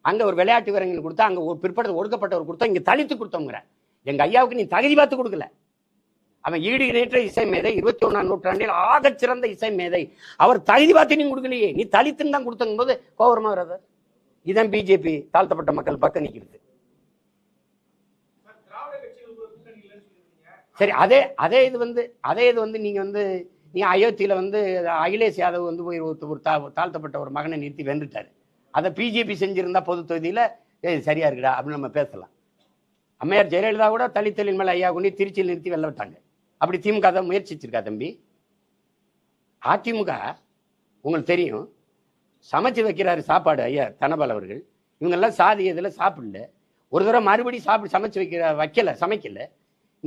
அங்க ஒரு விளையாட்டு வீரர்கள் கொடுத்தா, அங்க ஒரு பிற்படுத்த ஒடுக்கப்பட்டவர் கொடுத்தா, இங்க தலித்து கொடுத்தவங்கிற. எங்க ஐயாவுக்கு நீ தகுதி பார்த்து கொடுக்கல. அவன் ஈடு இணையற்ற இசை மேதை, 21ஆம் நூற்றாண்டில் ஆகச் சிறந்த இசை மேதை. அவர் தகுதி பார்த்து நீ கொடுக்கலையே, நீ தலித்துன்னு தான் கொடுத்தங்கும் போது கோபுரமா வராது. இதான் பிஜேபி தாழ்த்தப்பட்ட மக்கள் பக்கம் நிற்கிறது. சரி, அதே இது வந்து நீங்க வந்து நீ அயோத்தியில வந்து அகிலேஷ் யாதவ் வந்து போய் ஒரு தாழ்த்தப்பட்ட ஒரு மகனை நிறுத்தி வென்றுட்டாரு. அதை பிஜேபி செஞ்சிருந்தா பொது தொகுதியில சரியா இருக்குடா அப்படின்னு நம்ம பேசலாம். அம்மையார் ஜெயலலிதா கூட தலித்தலின் மேல ஐயா கொண்டு திருச்சியில் நிறுத்தி வெல்ல விட்டாங்க. அப்படி திமுக தான் முயற்சிச்சிருக்கா தம்பி? அதிமுக உங்களுக்கு தெரியும், சமைச்சு வைக்கிறாரு சாப்பாடு ஐயா தனபால் அவர்கள். இவங்கெல்லாம் சாதி இதில் சாப்பிடல. ஒரு தடவை மறுபடியும் சமைக்கல.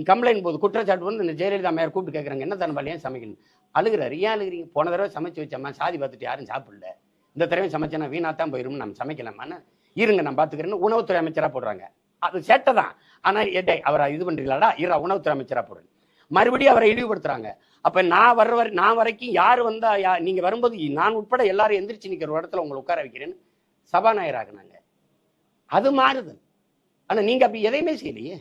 கம்ப்ளைண்ட் போது குற்றச்சாட்டு வந்து இந்த ஜெயலலிதா அம்மையார் கூப்பிட்டு கேட்குறாங்க, என்ன தனபால் ஏன் சமைக்கணும்? அழுகிறாரு. ஏன் அழுகிறீங்க? போன தடவை சமைச்சு வச்சம்மா சாதி பார்த்துட்டு யாரும் சாப்பிடல, இந்த தடவை சமைச்சேன்னா வீணாத்தான் போயிரும், நம்ம சமைக்கலாமான்னு இருங்க நான் பார்த்துக்கிறேன்னு உணவுத்துறை அமைச்சராக போடுறாங்க. அது சேட்டை தான். ஆனால் அவரை இது பண்றீங்களாடா, உணவுத்துறை அமைச்சராக போடுறேன். மறுபடியும் அவரை இழிவுபடுத்துறாங்க. அப்ப நான் வரைக்கும் யாரு வந்தா நீங்க வரும்போது நான் உட்பட எல்லாரும் எந்திரிச்சு நிக்கிற ஒரு இடத்துல உங்களை உட்கார வைக்கிறேன்னு சபாநாயகர் ஆகினாங்க. அது மாறுது. ஆனா நீங்க அப்படி எதையுமே செய்யலையே.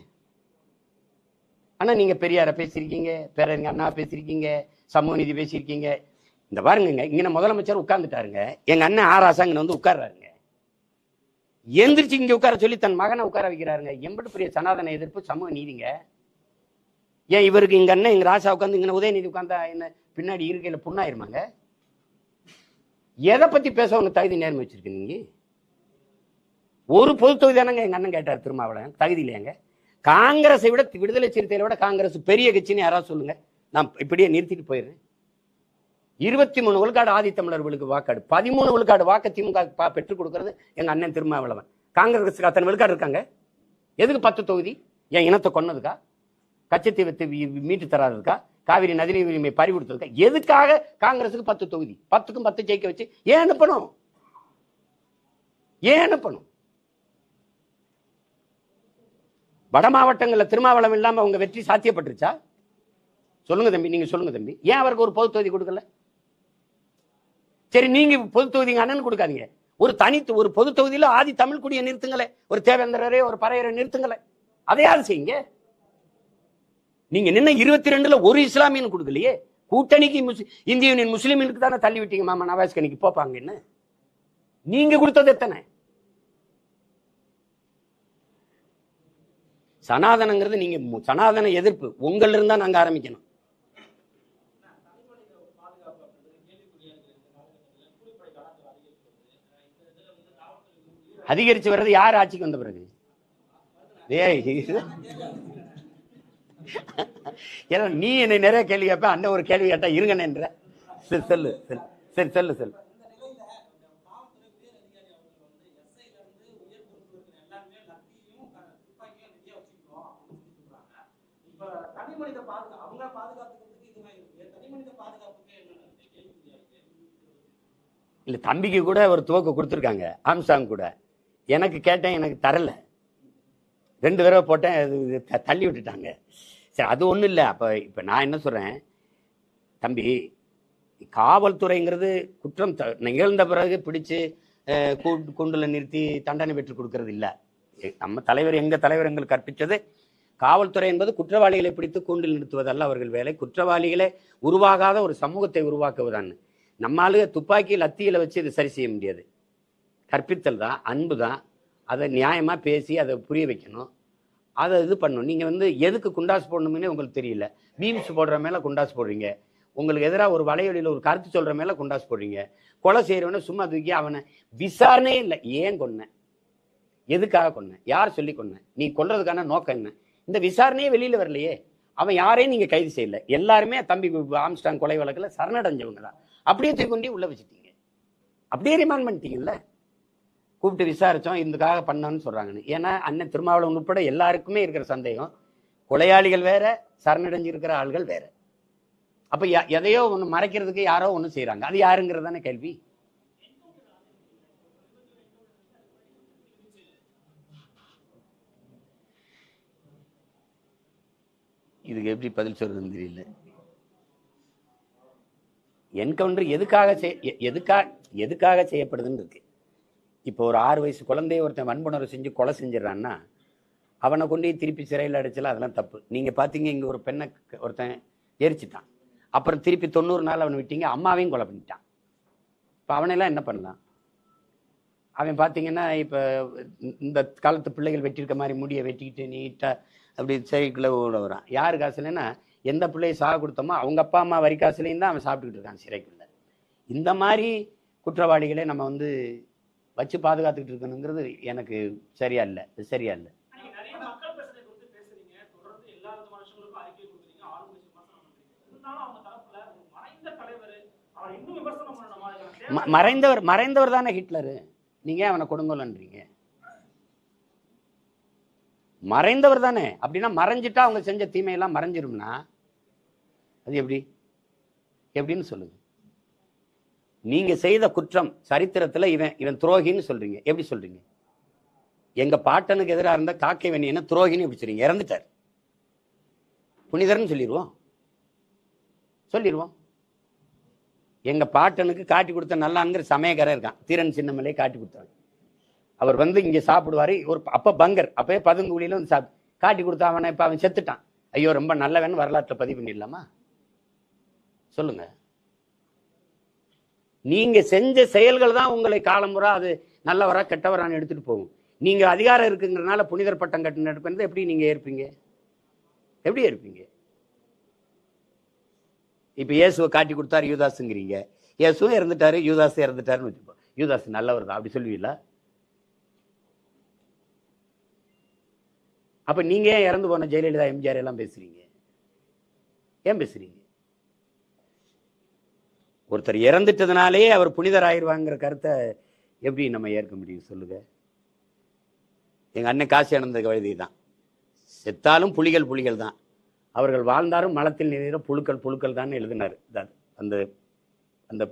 ஆனா நீங்க பெரியார பேசியிருக்கீங்க, பேரறிஞர் அண்ணா பேசியிருக்கீங்க, சமூக நீதி பேசியிருக்கீங்க. இந்த பாருங்க, இங்க முதலமைச்சர் உட்கார்ந்துட்டாருங்க, எங்க அண்ணன் ஆராசா இங்க வந்து உட்கார்றாருங்க. எந்திரிச்சு இங்க உட்கார சொல்லி தன் மகனை உட்கார வைக்கிறாருங்க. எம்பட்டு பெரிய சனாதன எதிர்ப்பு, சமூக நீதிங்க. ஏன் இவருக்கு இங்க அண்ணன் எங்க ராசா உட்காந்து இங்க உதயநிதி உட்கார்ந்தா என்ன பின்னாடி இருக்கையில புண்ணாயிருமாங்க? எதை பத்தி பேச உங்க தகுதி நேர்மை வச்சிருக்கு? நீங்க ஒரு பொது தொகுதி தானங்க எங்க அண்ணன் கேட்டார் திருமாவளவன், தகுதி இல்லையாங்க? காங்கிரஸை விட, விடுதலை சிறுத்தைகளை விட காங்கிரஸ் பெரிய கட்சின்னு யாராவது சொல்லுங்க, நான் இப்படியே நிறுத்திட்டு போயிடுறேன். 23 விழுக்காடு ஆதித்தமிழர்களுக்கு வாக்காடு, 13 விழுக்காடு வாக்கு திமுக பெற்றுக் கொடுக்கறது எங்க அண்ணன் திருமாவளவன். காங்கிரஸுக்கு அத்தனை விழுக்காடு இருக்காங்க. எதுக்கு 10 தொகுதி? என் இனத்தை கொன்னதுக்கா? கச்சத்தீவத்தை மீட்டு தராதுக்கா? காவிரி நதிநீர் உரிமை பறி கொடுத்ததுக்கா? எதுக்காக காங்கிரஸுக்கு 10 தொகுதி? 10க்கும் 10 ஜெயிக்க வச்சு ஏன் அனுப்பணும்? ஏன் அனுப்பணும்? வட மாவட்டங்கள்ல திருமாவளம் இல்லாம அவங்க வெற்றி சாத்தியப்பட்டுருச்சா? சொல்லுங்க தம்பி, நீங்க சொல்லுங்க தம்பி. ஏன் அவருக்கு ஒரு பொது தொகுதி கொடுக்கல? சரி, நீங்க பொது தொகுதி அண்ணன் கொடுக்காதீங்க. ஒரு பொது தொகுதியில ஆதி தமிழ் குடியை நிறுத்துங்களே, ஒரு தேவேந்திரரே ஒரு பறையரை நிறுத்துங்களே, அதையாவது செய்யுங்க. நீங்க நின்ன 22ல ஒரு இஸ்லாமியன் கொடுக்கலையே. கூட்டணிக்கு இந்திய யூனியன் முஸ்லீமுக்கு தானே தள்ளி விட்டீங்க. மாமா நவாஸ் கனிக்கு போப்பாங்க. என்ன நீங்க கொடுத்தது எத்தனை? சனாதனங்கிறது நீங்க சனாதன எதிர்ப்பு உங்கள்ல இருந்தா நாங்க ஆரம்பிக்கணும். அதிகரிச்சு வர்றது யார் ஆட்சிக்கு வந்த பிறகு? நீ என்னை நிறைய கேள்வி கேட்ப, அண்ணன் ஒரு கேள்வி கேட்டா இருங்கன்ற. சொல்லு சரி சொல்லு சொல்லு. இல்ல, தம்பிக்கு கூட ஒரு துவக்க கொடுத்துருக்காங்க, ஆம்சாங் கூட. எனக்கு கேட்டேன், எனக்கு தரல. 2 தடவை போட்டேன், தள்ளி விட்டுட்டாங்க. சரி, அது ஒன்றும் இல்லை. இப்போ நான் என்ன சொல்கிறேன் தம்பி, காவல்துறைங்கிறது குற்றம் நிகழ்ந்த பிறகு பிடிச்சு கூண்டில் நிறுத்தி தண்டனை பெற்று கொடுக்கறது இல்லை. நம்ம தலைவர், எங்கள் தலைவர் எங்களுக்கு கற்பித்தது, காவல்துறை என்பது குற்றவாளிகளை பிடித்து கூண்டில் நிறுத்துவதல்ல அவர்கள் வேலை, குற்றவாளிகளே உருவாகாத ஒரு சமூகத்தை உருவாக்குவதான்னு. நம்மளால துப்பாக்கி லத்தியில் வச்சு இதை சரி செய்ய முடியாது. கற்பித்தல் தான், அன்பு தான். அதை நியாயமாக பேசி அதை புரிய வைக்கணும், அதை இது பண்ணணும். நீங்கள் எதுக்கு குண்டாஸ் போடணும்னே உங்களுக்கு தெரியல. மீம்ஸ் போடுற மேலே குண்டாஸ் போடுறீங்க, உங்களுக்கு எதிராக ஒரு வலையொலியில் ஒரு கருத்து சொல்கிற மேலே குண்டாஸ் போடுறீங்க. கொலை செய்கிறவனை சும்மா தூக்கி அவனை விசாரணையே இல்லை. ஏன் கொன்ன? எதுக்காக கொன்ன? யார் சொல்லி கொன்ன? நீ கொல்றதுக்கான நோக்கம் என்ன? இந்த விசாரணையே வெளியில் வரலையே. அவன் யாரையும் நீங்கள் கைது செய்யல. எல்லாருமே தம்பி ஆம்ஸ்டாங் கொலை வழக்கில் சரணடைஞ்சவங்க தான். அப்படியே தூக்கொண்டே உள்ள வச்சுட்டீங்க, அப்படியே ரிமாண்ட் பண்ணிட்டீங்கல்ல. கூப்பிட்டு விசாரிச்சோம், இதுக்காக பண்ணோன்னு சொல்றாங்கன்னு. ஏன்னா அண்ணன் திருமாவளவன் உட்பட எல்லாருக்குமே இருக்கிற சந்தேகம், கொலையாளிகள் வேற, சரணடைஞ்சு இருக்கிற ஆள்கள் வேற. அப்ப எதையோ ஒண்ணு மறைக்கிறதுக்கு யாரோ ஒண்ணு செய்யறாங்க. அது யாருங்கிறதானே கேள்வி. இதுக்கு எப்படி பதில் சொல்றதுன்னு தெரியல. என்கவுண்டர் எதுக்காக செய்யப்படுதுன்னு இருக்கு. இப்போ ஒரு 6 வயசு குழந்தைய ஒருத்தன் வன்புணர்வு செஞ்சு கொலை செஞ்சிடறான்னா அவனை கொண்டு திருப்பி சிறையில் அடைச்சல, அதெல்லாம் தப்பு. நீங்க பாத்தீங்க, இங்க ஒரு பெண்ணை ஒருத்தன் எரிச்சிட்டான், அப்புறம் திருப்பி 90 நாள் அவனை விட்டீங்க, அம்மாவையும் கொலை பண்ணிட்டான். இப்போ அவனெல்லாம் என்ன பண்ணலாம்? அவன் பார்த்தீங்கன்னா இப்போ இந்த காலத்து பிள்ளைகள் வெட்டியிருக்க மாதிரி முடியை வெட்டிக்கிட்டு நீட்டாக அப்படி சைக்கிளில் ஓட வரான். யாரு காசுலன்னா, எந்த பிள்ளையை சாக கொடுத்தோமோ அவங்க அப்பா அம்மா வரி காசுலையும் தான் அவன் சாப்பிட்டுக்கிட்டு இருக்கான் சிறைக்குள்ள. இந்த மாதிரி குற்றவாளிகளை நம்ம வச்சு பாதுகாத்துக்கிட்டு இருக்கணுங்கிறது எனக்கு சரியா இல்லை. மறைந்தவர் தானே ஹிட்லரு. நீங்க அவனை கொடுங்கோலன்றீங்க? மறைந்தவர் தானே. அப்படின்னா மறைஞ்சிட்டா அவங்க செஞ்ச தீமையெல்லாம் மறைஞ்சிரும்னா அது எப்படின்னு சொல்லுங்க. நீங்க செய்த குற்றம் சரித்திரத்துல இவன் துரோகின்னு சொல்றீங்க. எப்படி சொல்றீங்க? எங்க பாட்டனுக்கு எதிராக இருந்த காக்கை வெண்ணியன துரோகின்னு எப்படி சொல்றீங்க? இறந்துட்டார், புனிதர்னு சொல்லிடுவோம். எங்க பாட்டனுக்கு காட்டி கொடுத்த நல்லாங்கிற சமயக்காரர் இருக்கான், தீரன் சின்னமலையை காட்டி கொடுத்தாங்க. அவர் இங்க சாப்பிடுவாரு. அப்ப பங்கர், அப்பவே பதுங்குழியில காட்டி கொடுத்தா அவனை. இப்ப அவன் செத்துட்டான். ஐயோ ரொம்ப நல்லவன் வரலாற்றை பதிவு பண்ணிடலாமா? சொல்லுங்க. நீங்க செஞ்ச செயல்கள் தான் உங்களை காலமுறை அது நல்லவரா கெட்டவரான்னு எடுத்துட்டு போகும். நீங்க அதிகாரம் இருக்குங்கிறதுனால புனிதர் பட்டம் கட்டு எடுப்பது எப்படி நீங்க ஏற்பீங்க? எப்படி ஏற்பீங்க? இப்ப இயேசுவை காட்டி கொடுத்தாரு யூதாஸுங்கிறீங்க. இயேசுவும் இறந்துட்டாரு, யூதாஸ் இறந்துட்டாருன்னு வச்சுப்போம். யூதாஸ் நல்லவர் தான் அப்படி சொல்லுவீங்களா? அப்ப நீங்க ஏன் இறந்து போன ஜெயலலிதா எம்ஜிஆர் எல்லாம் பேசுறீங்க? ஏன் பேசுறீங்க? ஒருத்தர் இறந்துட்டதுனாலே அவர் புனிதர் ஆயிடுவாங்கிற கருத்தை எப்படி நம்ம ஏற்க முடியும் சொல்லுங்க? எங்கள் அண்ணன் காசி ஆனந்த கவிதை தான். செத்தாலும் புலிகள் தான், அவர்கள் வாழ்ந்தாலும் மலத்தில் நிறைய புழுக்கள் தான் எழுதினார். அந்த அந்த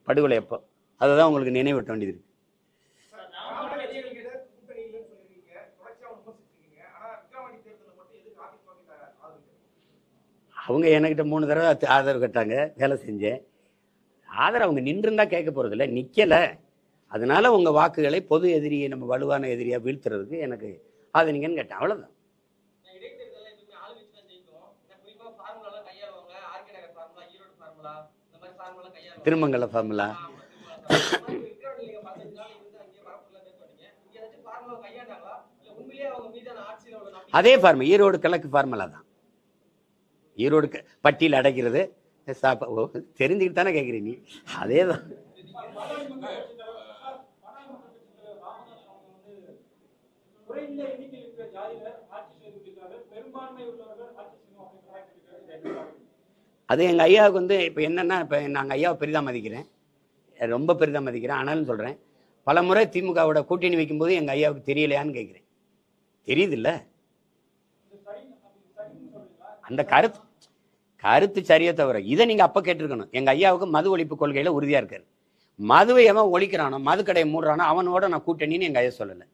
படுகொலை அப்போ அதை தான் உங்களுக்கு நினைவூட்ட வேண்டியது இருக்கு. அவங்க என்கிட்ட 3 தடவை ஆதரவு கேட்டாங்க, வேலை செஞ்சேன். ஆதரவு அவங்க நின்றுருந்தா கேட்க போகிறதில்ல, நிற்கலை. அதனால உங்கள் வாக்குகளை பொது எதிரியை நம்ம வலுவான எதிரியாக வீழ்த்துறதுக்கு எனக்கு ஆதரிங்கன்னு கேட்டேன், அவ்வளோதான். திருமங்கல ஃபார்முலா அதே ஃபார்முலா, ஈரோடு கிழக்கு ஃபார்முலா தான். ஈரோடு பட்டியல் அடைக்கிறது தெரிஞ்சுக்கிட்டு தானே கேட்குறீங்க நீ, அதே தான். அது எங்கள் ஐயாவுக்கு வந்து இப்போ என்னென்னா, இப்போ நாங்கள் ஐயாவை பெரிதாக மதிக்கிறேன், ரொம்ப பெரிதாக மதிக்கிறேன். ஆனாலும் சொல்கிறேன், பல முறை திமுகவோட கூட்டணி வைக்கும்போது எங்கள் ஐயாவுக்கு தெரியலையான்னு கேட்குறேன். தெரியுதுல்ல, அந்த கருத்து சரியை தவிர இதை நீங்கள் அப்போ கேட்டிருக்கணும். எங்கள் ஐயாவுக்கு மது ஒழிப்பு கொள்கையில் உறுதியாக இருக்காரு. மதுவை எவன் ஒழிக்கிறானோ, மது கடையை மூடுறானோ அவனோட நான் கூட்டணின்னு எங்கள் ஐயா சொல்லலை.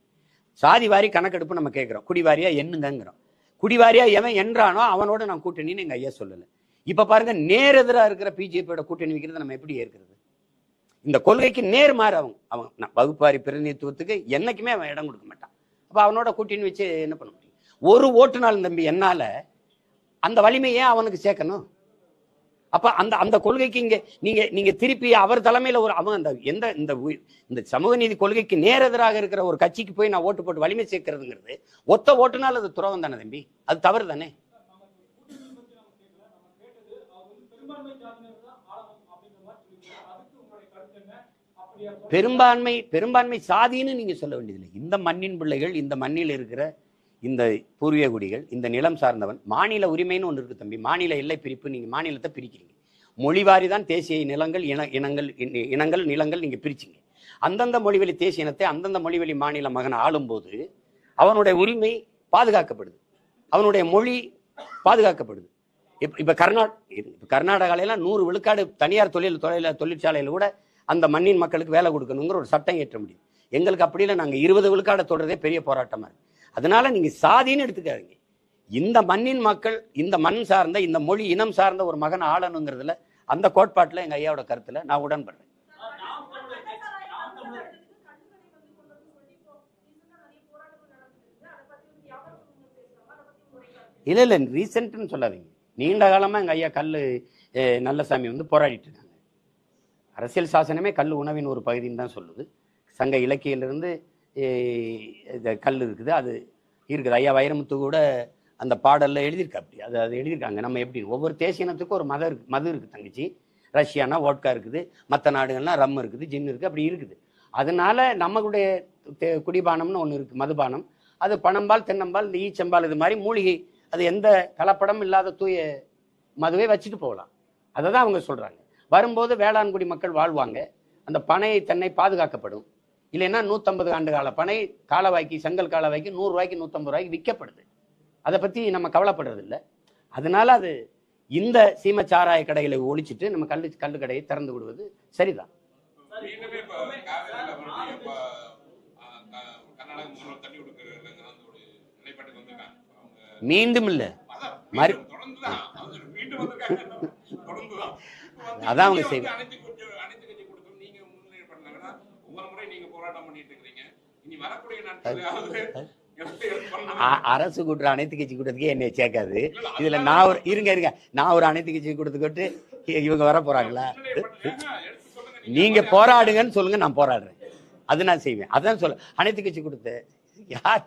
சாதி வாரி கணக்கெடுப்பு நம்ம கேட்குறோம், குடிவாரியா என்னங்கிறோம். குடிவாரியா எவன் என்றானோ அவனோட நான் கூட்டணின்னு எங்கள் ஐயா சொல்லலை. இப்போ பாருங்க, நேரெதிராக இருக்கிற பிஜேபியோட கூட்டணி வைக்கிறது நம்ம எப்படி ஏற்கிறது? இந்த கொள்கைக்கு நேர்மாறு அவன் வகுப்பாரி பிரதிநிதித்துவத்துக்கு என்னைக்குமே அவன் இடம் கொடுக்க மாட்டான். அப்போ அவனோட கூட்டணி வச்சு என்ன பண்ண முடியும்? ஒரு ஓட்டுநாள் தம்பி என்னால அந்த வலிமையே அவனுக்கு சேர்க்கணும். அப்ப அந்த கொள்கைக்கு இங்க நீங்க திருப்பி அவர் தலைமையில ஒரு அவன் அந்த இந்த சமூக நீதி கொள்கைக்கு நேரெதிராக இருக்கிற ஒரு கட்சிக்கு போய் நான் ஓட்டு போட்டு வலிமை சேர்க்கிறதுங்கிறது ஒத்த ஓட்டுனால அது துரோகம் தானே தம்பி, அது தவறு தானே. பெரும்பான்மை சாதின்னு நீங்க சொல்ல வேண்டியதில்லை. இந்த மண்ணின் பிள்ளைகள், இந்த மண்ணில் இருக்கிற இந்த பூர்வீக குடிகள், இந்த நிலம் சார்ந்தவன், மாநில உரிமைன்னு ஒன்று இருக்கு தம்பி. மாநில எல்லை பிரிப்பு, நீங்க மாநிலத்தை பிரிக்கிறீங்க. மொழிவாரி தான் தேசிய நிலங்கள், இனங்கள் நிலங்கள் நீங்க பிரிச்சிங்க. அந்தந்த மொழிவழி தேசிய இனத்தை அந்தந்த மொழிவழி மாநில மகன் ஆளும்போது அவனுடைய உரிமை பாதுகாக்கப்படுது, அவனுடைய மொழி பாதுகாக்கப்படுது. இப்ப கர்நாடகால 100 விழுக்காடு தனியார் தொழிற்சாலையில் கூட அந்த மண்ணின் மக்களுக்கு வேலை கொடுக்கணுங்கிற ஒரு சட்டம் ஏற்ற முடியும். எங்களுக்கு அப்படி இல்லை, நாங்கள் 20 விழுக்காடை தொடர்றதே பெரிய போராட்டமா இருக்கு. அதனால நீங்க சாதின்னு எடுத்துக்காதீங்க. இந்த மண்ணின் மக்கள், இந்த மண் சார்ந்த, இந்த மொழி இனம் சார்ந்த ஒரு மகன் ஆளணுங்கிறதுல, அந்த கோட்பாட்டில் எங்க ஐயாவோட கருத்துல நான் உடன்படுறேன். இல்ல ரீசென்ட்னு சொல்லாதீங்க, நீண்ட காலமா எங்க ஐயா நல்லசாமி போராடிட்டு இருக்காங்க. அரசியல் சாசனமே கல் உணவின் ஒரு பகுதின்னு தான் சொல்லுது. சங்க இலக்கியிலிருந்து கல் இருக்குது, அது இருக்குது. ஐயா வைரமுத்து கூட அந்த பாடல்ல எழுதியிருக்கா. அப்படி அது எழுதியிருக்காங்க. நம்ம எப்படி ஒவ்வொரு தேசிய இனத்துக்கும் ஒரு மது இருக்கு தங்கச்சி. ரஷ்யானா வோட்கா இருக்குது, மற்ற நாடுகள்னா ரம் இருக்குது, ஜின் இருக்குது, அப்படி இருக்குது. அதனால நம்மளுடைய குடிபானம்னு ஒன்று இருக்கு, மதுபானம். அது பனம்பால், தென்னம்பால், இந்த ஈச்சம்பால், இது மாதிரி மூலிகை, அது எந்த கலப்படம் இல்லாத தூய மதுவை வச்சுட்டு போகலாம். அதை தான் அவங்க சொல்றாங்க. வரும்போது வேளாண்குடி மக்கள் வாழ்வாங்க, அந்த பனை தென்னை பாதுகாக்கப்படும். இல்லைன்னா 150 ஆண்டு கால பனை காலவாய்க்கு, செங்கல் காலவாய்க்கு 100 ரூபாய்க்கு 150 ரூபாய்க்கு விற்கப்படுது. அதை பத்தி நம்ம கவலைப்படுறது இல்லை. அதனால அது இந்த சீம சாராய கடைகளை ஒழிச்சிட்டு நம்ம கல்லு கடையை திறந்து விடுவது சரிதான். மீண்டும் இல்ல, அதான் அவங்க செய்வாங்க. அரசு கூட்டுற அனைத்து கட்சி கூட்டத்துக்கே என்னை சேர்க்காது. இதுல நான் ஒரு அனைத்து கட்சி கூட்டத்துக்கு இவங்க வர போறாங்களா? நீங்க போராடுங்கன்னு சொல்லுங்க, நான் போராடுறேன், அது நான் செய்வேன். அதான் சொல்ல அனைத்து கட்சி கூட்டத்தை யார்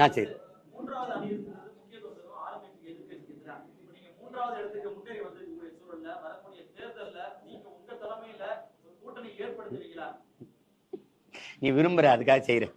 நான் செய்வேன். நீ விரும்புற, அதுக்காக செய்யறேன்.